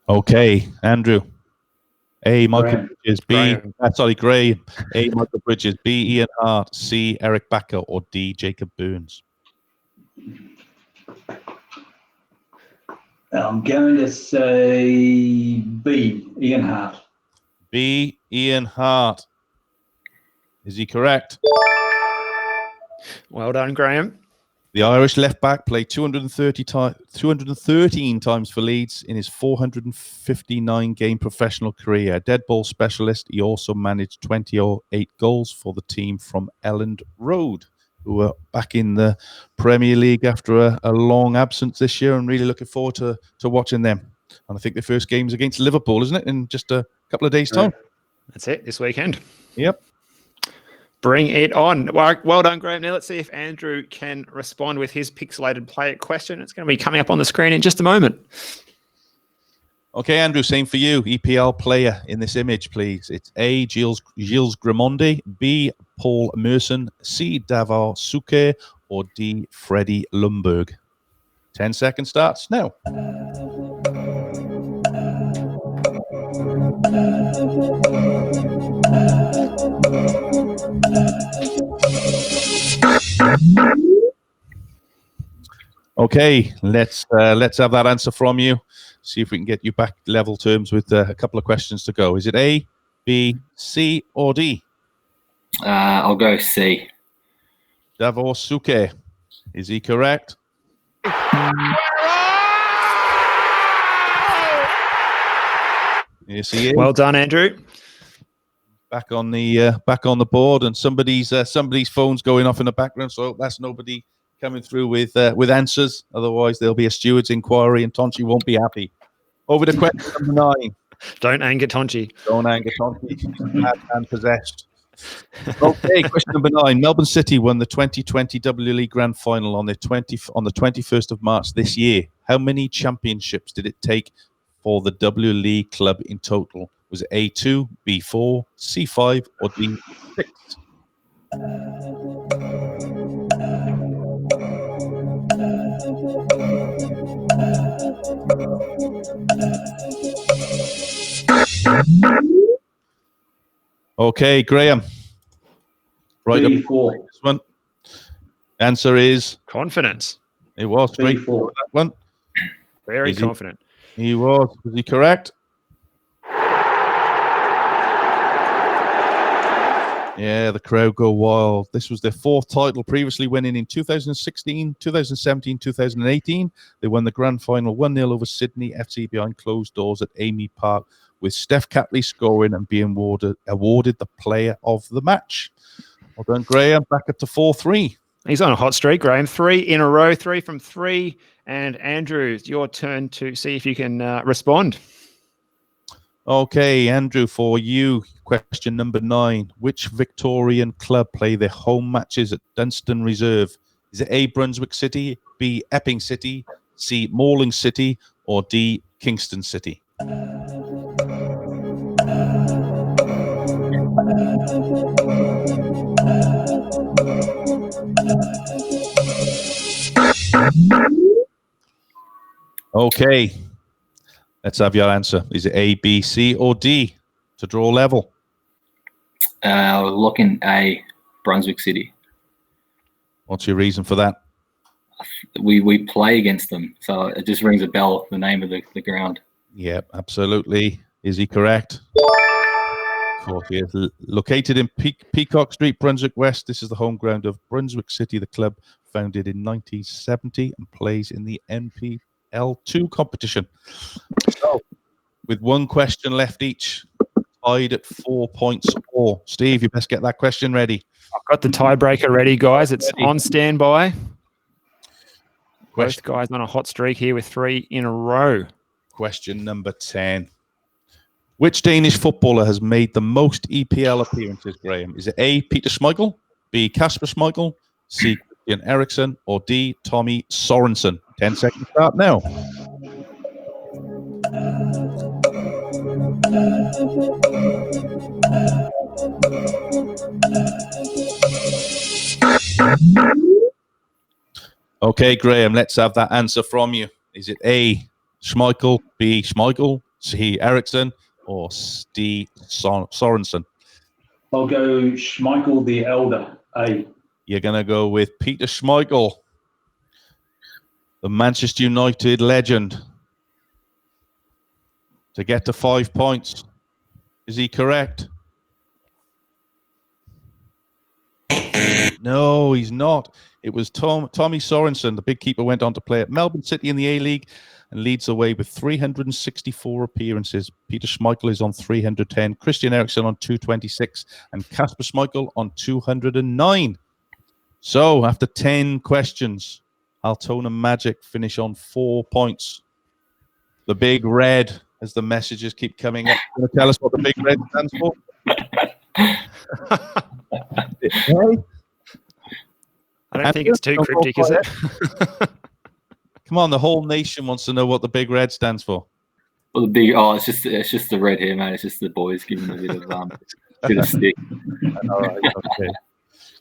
Okay, Andrew. A, Michael Bridges, B, Graham. A, Michael Bridges, B, Ian Hart, C, Eric Bakker, or D, Jacob Burns? I'm going to say B, Ian Hart. B, Ian Hart. Is he correct? Well done, Graham. The Irish left-back played 213 times for Leeds in his 459-game professional career. A dead ball specialist, he also managed 28 goals for the team from Elland Road, who are back in the Premier League after a long absence this year, and really looking forward to watching them. And I think the first game is against Liverpool, isn't it, in just a couple of days' time? That's it, this weekend. Yep. Bring it on. Well done, Graham. Now let's see if Andrew can respond with his pixelated player question. It's going to be coming up on the screen in just a moment. Okay, Andrew, same for you. EPL player in this image, please. It's A, Gilles Grimondi, B, Paul Merson, C, Davor Suker, or D, Freddie Lumberg. 10 second starts now. Okay, let's have that answer from you. See if we can get you back level terms with a couple of questions to go. Is it A, B, C, or D? I'll go C. Davor Suker. Is he correct? Yes, he is. Well done, Andrew. Back on the board, and somebody's phone's going off in the background, so that's nobody coming through with answers. Otherwise, there'll be a steward's inquiry, and Tonchi won't be happy. Over to question number 9. Don't anger Tonchi. Don't anger Tonki. Mad and possessed. Okay, question number 9. Melbourne City won the 2020 W League Grand Final on the 21st of March this year. How many championships did it take for the W League club in total? Was it A2, B4, C5, or D6? Okay, Graham. Right. B4. This one. Answer is Confidence. it was straight B4. for that one. Very Is he- confident. He was. Was he correct? Yeah, the crowd go wild. This was their 4th title, previously winning in 2016, 2017, 2018. They won the grand final 1-0 over Sydney FC behind closed doors at Amy Park, with Steph Catley scoring and being awarded the player of the match. Well done, Graham. Back up to 4-3. He's on a hot streak, Graham. 3 in a row, 3 from 3. And Andrew, it's your turn to see if you can respond. Okay, Andrew, for you, question number 9. Which Victorian club play their home matches at Dunstan Reserve? Is it A, Brunswick City, B, Epping City, C, Morling City, or D, Kingston City? Okay, let's have your answer. Is it A, B, C, or D to draw level? Looking A, Brunswick City. What's your reason for that? We play against them, so it just rings a bell, the name of the ground. Yep, absolutely. Is he correct? Of course he is. Located in Peacock Street, Brunswick West, this is the home ground of Brunswick City, the club founded in 1970 and plays in the NPL2 competition. So, with one question left each, tied at 4 points or. Steve, you best get that question ready. I've got the tiebreaker ready, guys. It's on standby. Both guys on a hot streak here with 3 in a row. Question number 10. Which Danish footballer has made the most EPL appearances, Graham? Is it A, Peter Schmeichel, B, Kasper Schmeichel, C, Christian Eriksen, or D, Tommy Sorensen? 10 seconds start now. Okay, Graham, let's have that answer from you. Is it A, Schmeichel, B, Schmeichel, C, Eriksen, or D, Sorensen? I'll go Schmeichel the Elder, A. You're going to go with Peter Schmeichel, the Manchester United legend, to get to 5 points. Is he correct? No, he's not. It was Tommy Sorensen. The big keeper went on to play at Melbourne City in the A-League and leads the way with 364 appearances. Peter Schmeichel is on 310, Christian Eriksen on 226, and Kasper Schmeichel on 209. So, after 10 questions, Altona Magic finish on 4 points. The Big Red, as the messages keep coming up. Can you tell us what the Big Red stands for? I don't think it's too cryptic, is it? Come on, the whole nation wants to know what the Big Red stands for. Well, it's just the red hair, man. It's just the boys giving a bit of stick. All right, okay.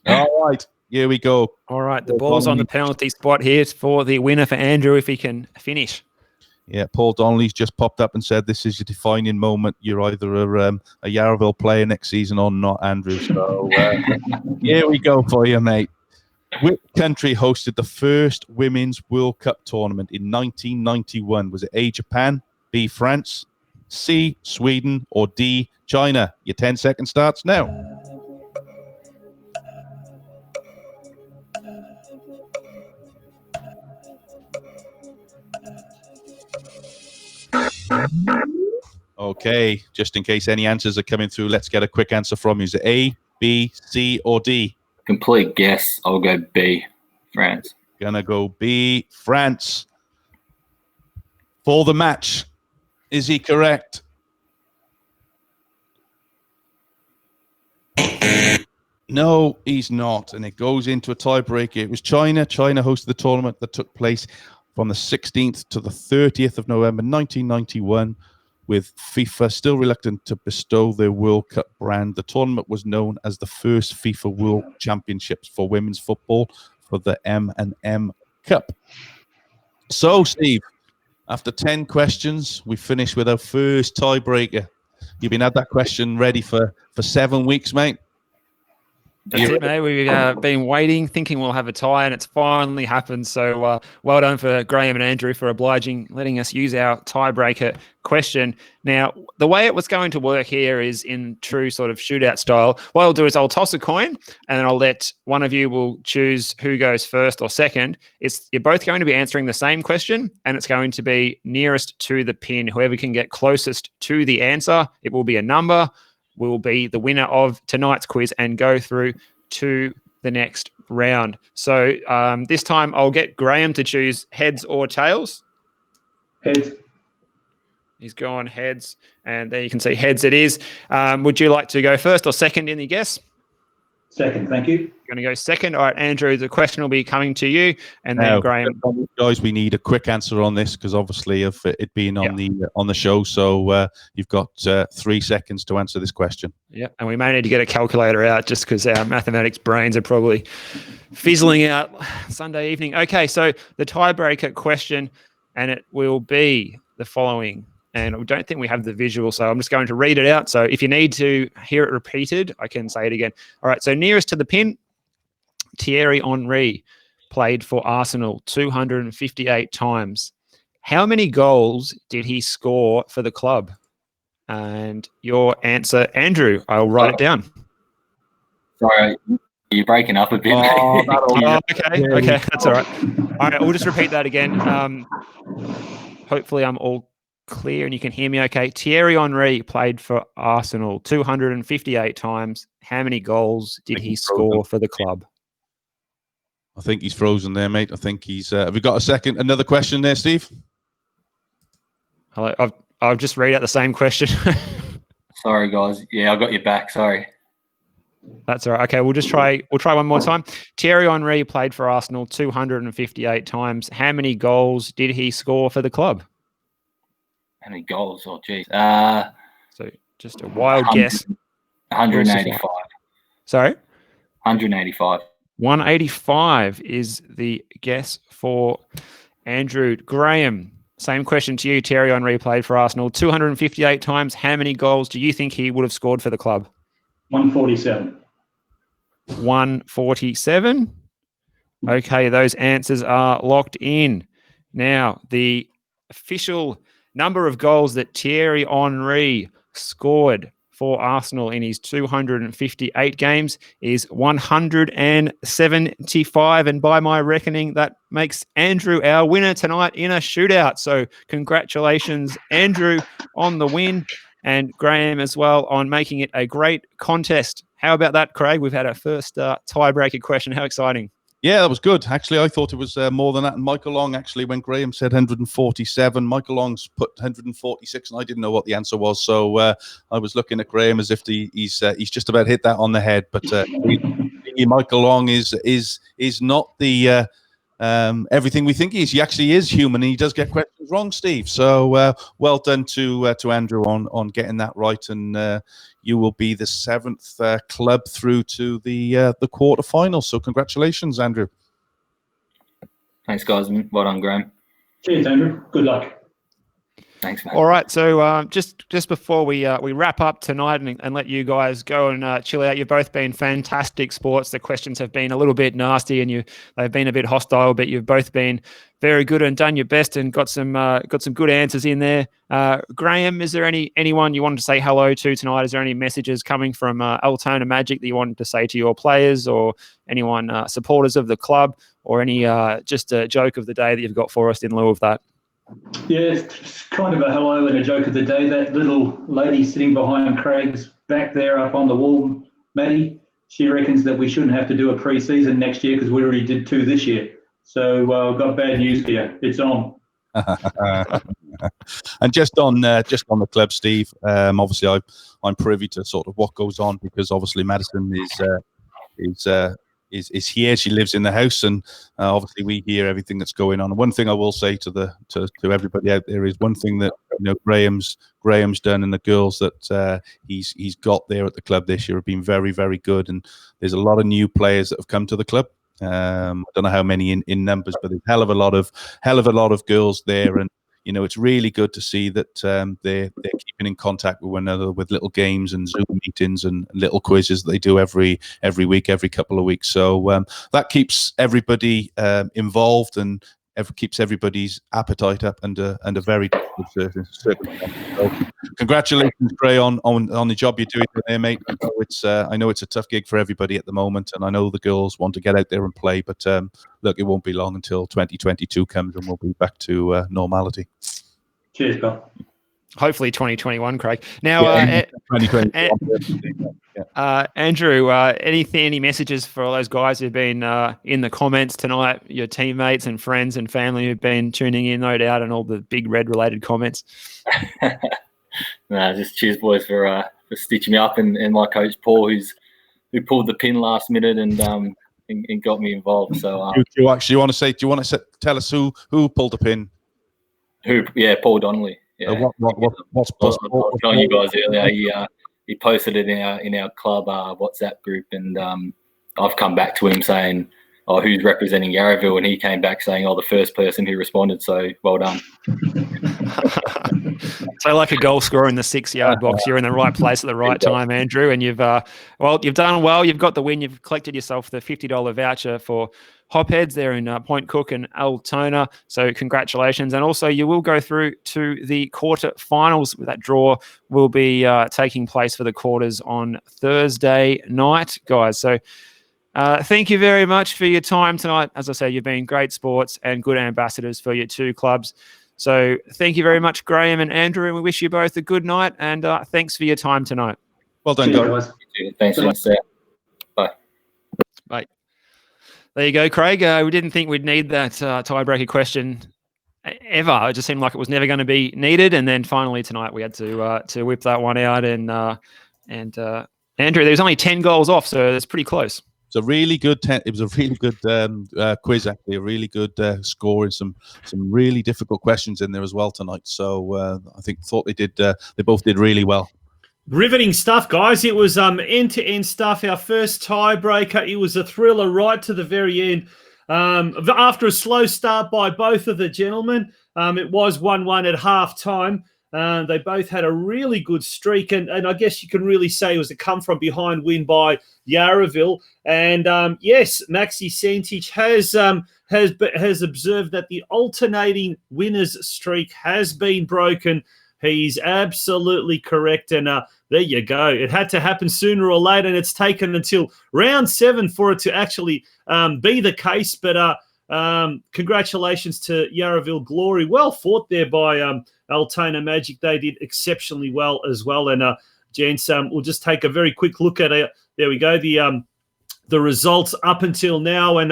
All right, here we go. All right, the ball's on the penalty spot here for the winner for Andrew if he can finish. Yeah, Paul Donnelly's just popped up and said this is your defining moment. You're either a Yarraville player next season or not, Andrew. So here we go for you, mate. Which country hosted the first Women's World Cup tournament in 1991? Was it A, Japan, B, France, C, Sweden, or D, China? Your 10-second starts now. Okay, just in case any answers are coming through, let's get a quick answer from you. Is it A, B, C, or D? Complete guess. I'll go B, France. Gonna go B, France. For the match, is he correct? No, he's not. And it goes into a tiebreaker. It was China. China hosted the tournament that took place from the 16th to the 30th of November 1991, with FIFA still reluctant to bestow their World Cup brand. The tournament was known as the first FIFA World Championships for women's football for the M&M Cup. So, Steve, after 10 questions, we finished with our first tiebreaker. You've been had that question ready for 7 weeks, mate. That's it, mate. We've been waiting, thinking we'll have a tie, and it's finally happened. So well done for Graham and Andrew for letting us use our tiebreaker question. Now, the way it was going to work here is in true sort of shootout style. What I'll do is I'll toss a coin, and then I'll let one of you will choose who goes first or second. You're both going to be answering the same question, and it's going to be nearest to the pin. Whoever can get closest to the answer, it will be a number, will be the winner of tonight's quiz and go through to the next round. So this time I'll get Graham to choose heads or tails. Heads. He's gone heads, and there you can see heads it is. Would you like to go first or second in the guess? Second, thank you. Going to go second. All right, Andrew, the question will be coming to you, and then Graham. Guys, we need a quick answer on this because obviously of it being on the show. So you've got 3 seconds to answer this question. Yeah, and we may need to get a calculator out just because our mathematics brains are probably fizzling out Sunday evening. Okay, so the tiebreaker question, and it will be the following. And I don't think we have the visual, so I'm just going to read it out. So if you need to hear it repeated, I can say it again. All right, so nearest to the pin, Thierry Henry played for Arsenal 258 times. How many goals did he score for the club? And your answer, Andrew, I'll write it down. Sorry, you're breaking up a bit. Okay, that's all right. All right, we'll just repeat that again. Hopefully I'm all clear and you can hear me okay. Thierry Henry played for Arsenal 258 times. How many goals did he score for the club? I think he's frozen there, mate. I think he's... have we got another question there, Steve? Hello, I'll just read out the same question. Sorry, guys. Yeah, I got your back. Sorry. That's all right. Okay, we'll try one more time. Thierry Henry played for Arsenal 258 times. How many goals did he score for the club? How many goals? Oh, geez. So just a wild guess. 185. Sorry? 185. 185 is the guess for Andrew. Graham, same question to you. Thierry Henry played for Arsenal 258 times. How many goals do you think he would have scored for the club? 147. 147. Okay, those answers are locked in. Now, the official number of goals that Thierry Henry scored for Arsenal in his 258 games is 175. And by my reckoning, that makes Andrew our winner tonight in a shootout. So congratulations, Andrew, on the win, and Graham as well on making it a great contest. How about that, Craig? We've had our first tiebreaker question. How exciting. Yeah, that was good. Actually, I thought it was more than that. And Michael Long, actually, when Graham said 147, Michael Long's put 146, and I didn't know what the answer was. So I was looking at Graham as if he's just about hit that on the head. But Michael Long is not the everything we think he is. He actually is human, and he does get questions wrong, Steve. So well done to Andrew on getting that right, and you will be the 7th club through to the quarterfinals. So congratulations, Andrew. Thanks, guys. Well done, Graham. Cheers, Andrew. Good luck. Thanks, mate. All right, so just before we wrap up tonight and let you guys go and chill out, you've both been fantastic sports. The questions have been a little bit nasty and they've been a bit hostile, but you've both been very good and done your best and got some good answers in there. Graham, is there anyone you wanted to say hello to tonight? Is there any messages coming from Altona Magic that you wanted to say to your players or anyone supporters of the club, or any just a joke of the day that you've got for us in lieu of that? Yeah, it's kind of a hello and a joke of the day. That little lady sitting behind Craig's back there up on the wall, Maddie, she reckons that we shouldn't have to do a pre-season next year because we already did 2 this year. So I've got bad news for you. It's on. And just on the club, Steve, obviously I'm privy to sort of what goes on because obviously Madison is here. She lives in the house, and obviously we hear everything that's going on. And one thing I will say to everybody out there is one thing that Graham's done, and the girls that he's got there at the club this year have been very, very good. And there's a lot of new players that have come to the club. I don't know how many in numbers, but there's a hell of a lot of girls there, and it's really good to see that they're keeping in contact with one another with little games and Zoom meetings and little quizzes that they do every week, every couple of weeks. So that keeps everybody involved and keeps everybody's appetite up under very difficult circumstances. So congratulations, Gray, on the job you're doing there, mate. I know it's a tough gig for everybody at the moment, and I know the girls want to get out there and play, but look, it won't be long until 2022 comes and we'll be back to normality. Cheers, Bill. Hopefully 2021, Craig. Now, 2021. Andrew, any messages for all those guys who've been in the comments tonight, your teammates and friends and family who've been tuning in, no doubt, and all the big red related comments? Just cheers, boys, for stitching me up, and my coach Paul, who pulled the pin last minute and got me involved. So do you actually want to tell us who pulled the pin? Paul Donnelly. Yeah. What's I was telling you guys earlier, he posted it in our club WhatsApp group, and I've come back to him saying, "Oh, who's representing Yarraville?" And he came back saying, "Oh, the first person who responded." So well done. So like a goal scorer in the 6-yard box, you're in the right place at the right time, Andrew, and you've done well. You've got the win. You've collected yourself the $50 voucher for Hopheads there in Point Cook and Altona. So congratulations. And also you will go through to the quarter-finals. That draw will be taking place for the quarters on Thursday night, guys. So thank you very much for your time tonight. As I said, you've been great sports and good ambassadors for your two clubs. So thank you very much, Graham and Andrew, and we wish you both a good night, and thanks for your time tonight. Well done, guys. Thanks, Bye. Bye. There you go, Craig. We didn't think we'd need that tiebreaker question ever. It just seemed like it was never going to be needed, and then finally tonight we had to whip that one out. And Andrew, there was only 10 goals off, so it's pretty close. It was a really good quiz, actually. A really good score and some really difficult questions in there as well tonight. So I thought they both did really well. Riveting stuff, guys. It was end-to-end stuff. Our first tiebreaker. It was a thriller right to the very end. After a slow start by both of the gentlemen, it was 1-1 at half-time. They both had a really good streak, and I guess you can really say it was a come-from-behind win by Yarraville. And yes, Maxi Santich has observed that the alternating winners streak has been broken. He's absolutely correct, and there you go. It had to happen sooner or later, and it's taken until round 7 for it to actually be the case. But congratulations to Yarraville Glory. Well fought there by Altona Magic. They did exceptionally well as well. And gents, we'll just take a very quick look at it. There we go. The results up until now, and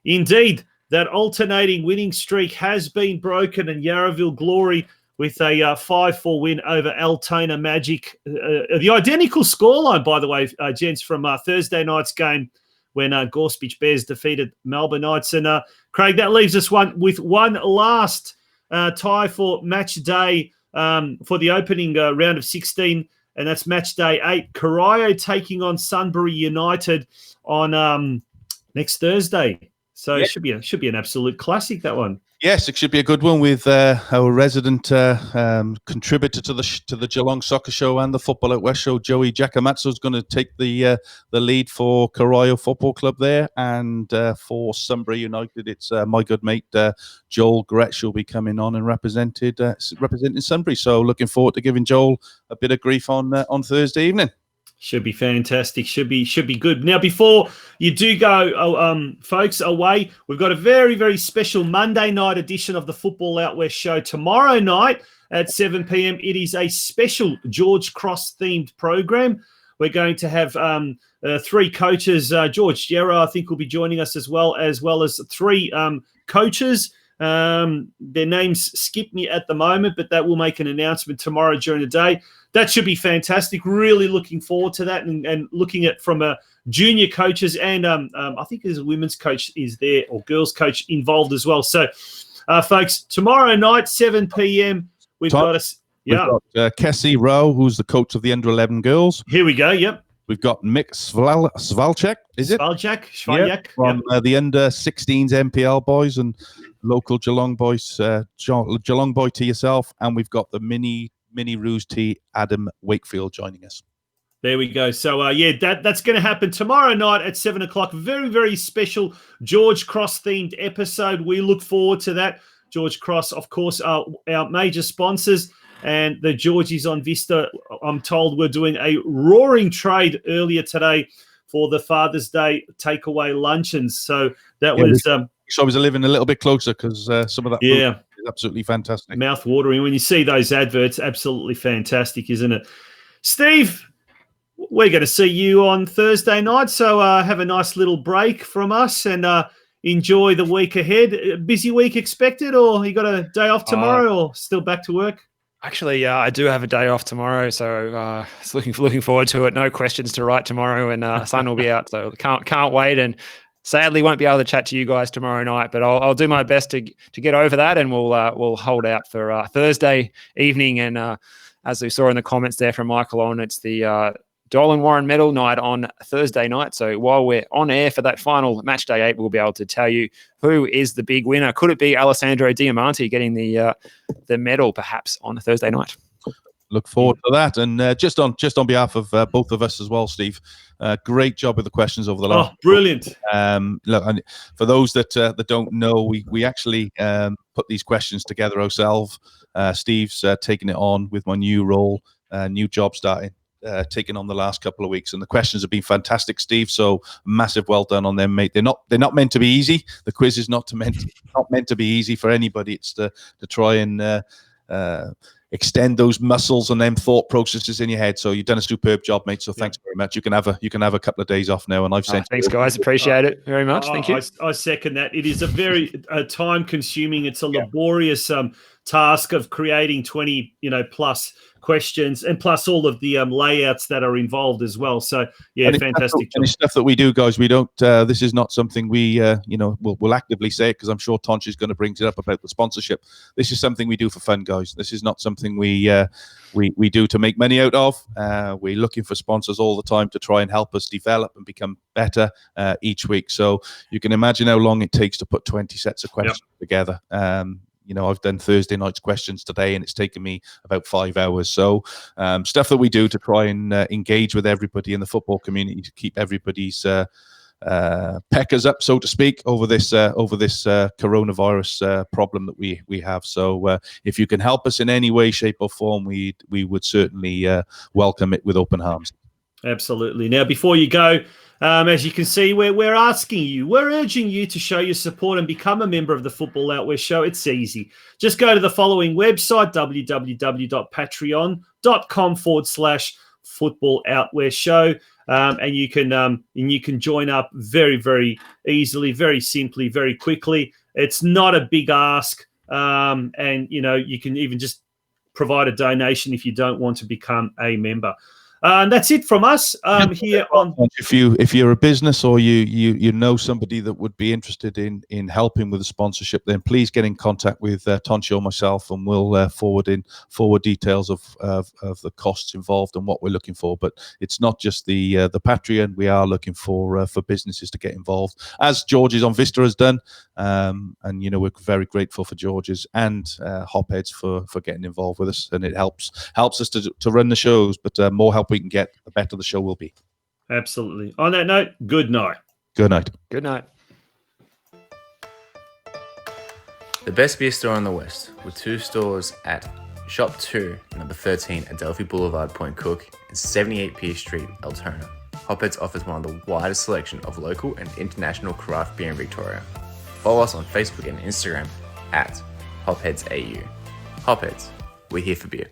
indeed that alternating winning streak has been broken, and Yarraville Glory with a 5-4 win over Altona Magic. The identical scoreline, by the way, gents, from Thursday night's game when Gorspich Bears defeated Melbourne Knights. And Craig, that leaves us with one last tie for match day for the opening round of 16, and that's match day 8. Corio taking on Sunbury United on next Thursday. So It should be an absolute classic, that one. Yes, it should be a good one with our resident contributor to the Geelong Soccer Show and the Football Out West Show, Joey Giacomatzo, is going to take the lead for Corio Football Club there, and for Sunbury United, it's my good mate Joel Gretsch will be coming on and representing Sunbury. So looking forward to giving Joel a bit of grief on Thursday evening. Should be fantastic. Should be good. Now, before you do go, folks, away, we've got a very, very special Monday night edition of the Football Out West show tomorrow night at 7 p.m. It is a special George Cross themed program. We're going to have 3 coaches. George Gerard, I think, will be joining us as well as 3 coaches. Their names skip me at the moment, but that will make an announcement tomorrow during the day. That should be fantastic. Really looking forward to that, and looking at from a junior coaches, and I think there's a women's coach is there, or girls coach involved as well. So, folks, tomorrow night, 7 p.m., we've got us. Yeah. We've got Kessie Rowe, who's the coach of the under-11 girls. Here we go. Yep. We've got Mick Svalchek, is it? Svalchek. From the under-16s MPL boys and local Geelong boys, Geelong boy to yourself. And we've got the mini Ruse T, Adam Wakefield, joining us. There we go. So, that's going to happen tomorrow night at 7 o'clock. Very, very special George Cross-themed episode. We look forward to that. George Cross, of course, are our major sponsors. And the Georgies on Vista, I'm told, we're doing a roaring trade earlier today for the Father's Day takeaway luncheons. So that was... so I was living a little bit closer because some of that food is absolutely fantastic. Mouth-watering. When you see those adverts, absolutely fantastic, isn't it? Steve, we're going to see you on Thursday night, so have a nice little break from us and enjoy the week ahead. A busy week expected, or you got a day off tomorrow, or still back to work? Actually, I do have a day off tomorrow, so it's looking forward to it. No questions to write tomorrow, and sun will be out, so can't wait. And sadly, won't be able to chat to you guys tomorrow night, but I'll do my best to get over that, and we'll hold out for Thursday evening. And as we saw in the comments there from Michael on, it's the Dolan Warren medal night on Thursday night. So while we're on air for that final match day 8, we'll be able to tell you who is the big winner. Could it be Alessandro Diamante getting the medal perhaps on Thursday night? Look forward to that. And just on behalf of both of us as well, Steve, great job with the questions over the last. Oh, brilliant! Look, and for those that don't know, we actually put these questions together ourselves. Steve's taking it on with my new role, new job starting. Taken on the last couple of weeks, and the questions have been fantastic, Steve. So massive well done on them, mate. They're not meant to be easy. The quiz is not meant to be easy for anybody. It's to try and extend those muscles and them thought processes in your head. So you've done a superb job, mate. So thanks very much. You can have a couple of days off now, and I've sent. Thanks, guys. Appreciate it very much. Thank you. I second that. It is a very time-consuming. It's a laborious task of creating 20 plus questions, and plus all of the layouts that are involved as well. So fantastic job. And the stuff that we do, guys, we don't this is not something we we'll actively say it, because I'm sure Tonch is going to bring it up about the sponsorship. This is something we do for fun, guys. This is not something we do to make money out of. We're looking for sponsors all the time to try and help us develop and become better each week. So you can imagine how long it takes to put 20 sets of questions together. I've done Thursday night's questions today, and it's taken me about 5 hours. So stuff that we do to try and engage with everybody in the football community to keep everybody's peckers up, so to speak, over this coronavirus problem that we have. So if you can help us in any way, shape, or form, we would certainly welcome it with open arms. Absolutely. Now, before you go, as you can see, we're urging you to show your support and become a member of the Football Out West Show. It's easy. Just go to the following website, www.patreon.com/Football Out West Show, and you can join up very, very easily, very simply, very quickly. It's not a big ask, and you can even just provide a donation if you don't want to become a member. And that's it from us here on. If you're a business or you know somebody that would be interested in helping with the sponsorship, then please get in contact with Tonchi or myself, and we'll forward details of the costs involved and what we're looking for. But it's not just the Patreon. We are looking for businesses to get involved, as George's on Vista has done, and we're very grateful for George's and Hopheads for getting involved with us, and it helps us to run the shows. But more help we can get, the better the show will be. Absolutely. On that note, good night. Good night. Good night. The best beer store in the West, with 2 stores at Shop 2, number 13, Adelphi Boulevard, Point Cook, and 78 Pierce Street, Altona. Hopheads offers one of the widest selection of local and international craft beer in Victoria. Follow us on Facebook and Instagram at HopheadsAU. Hopheads, we're here for beer.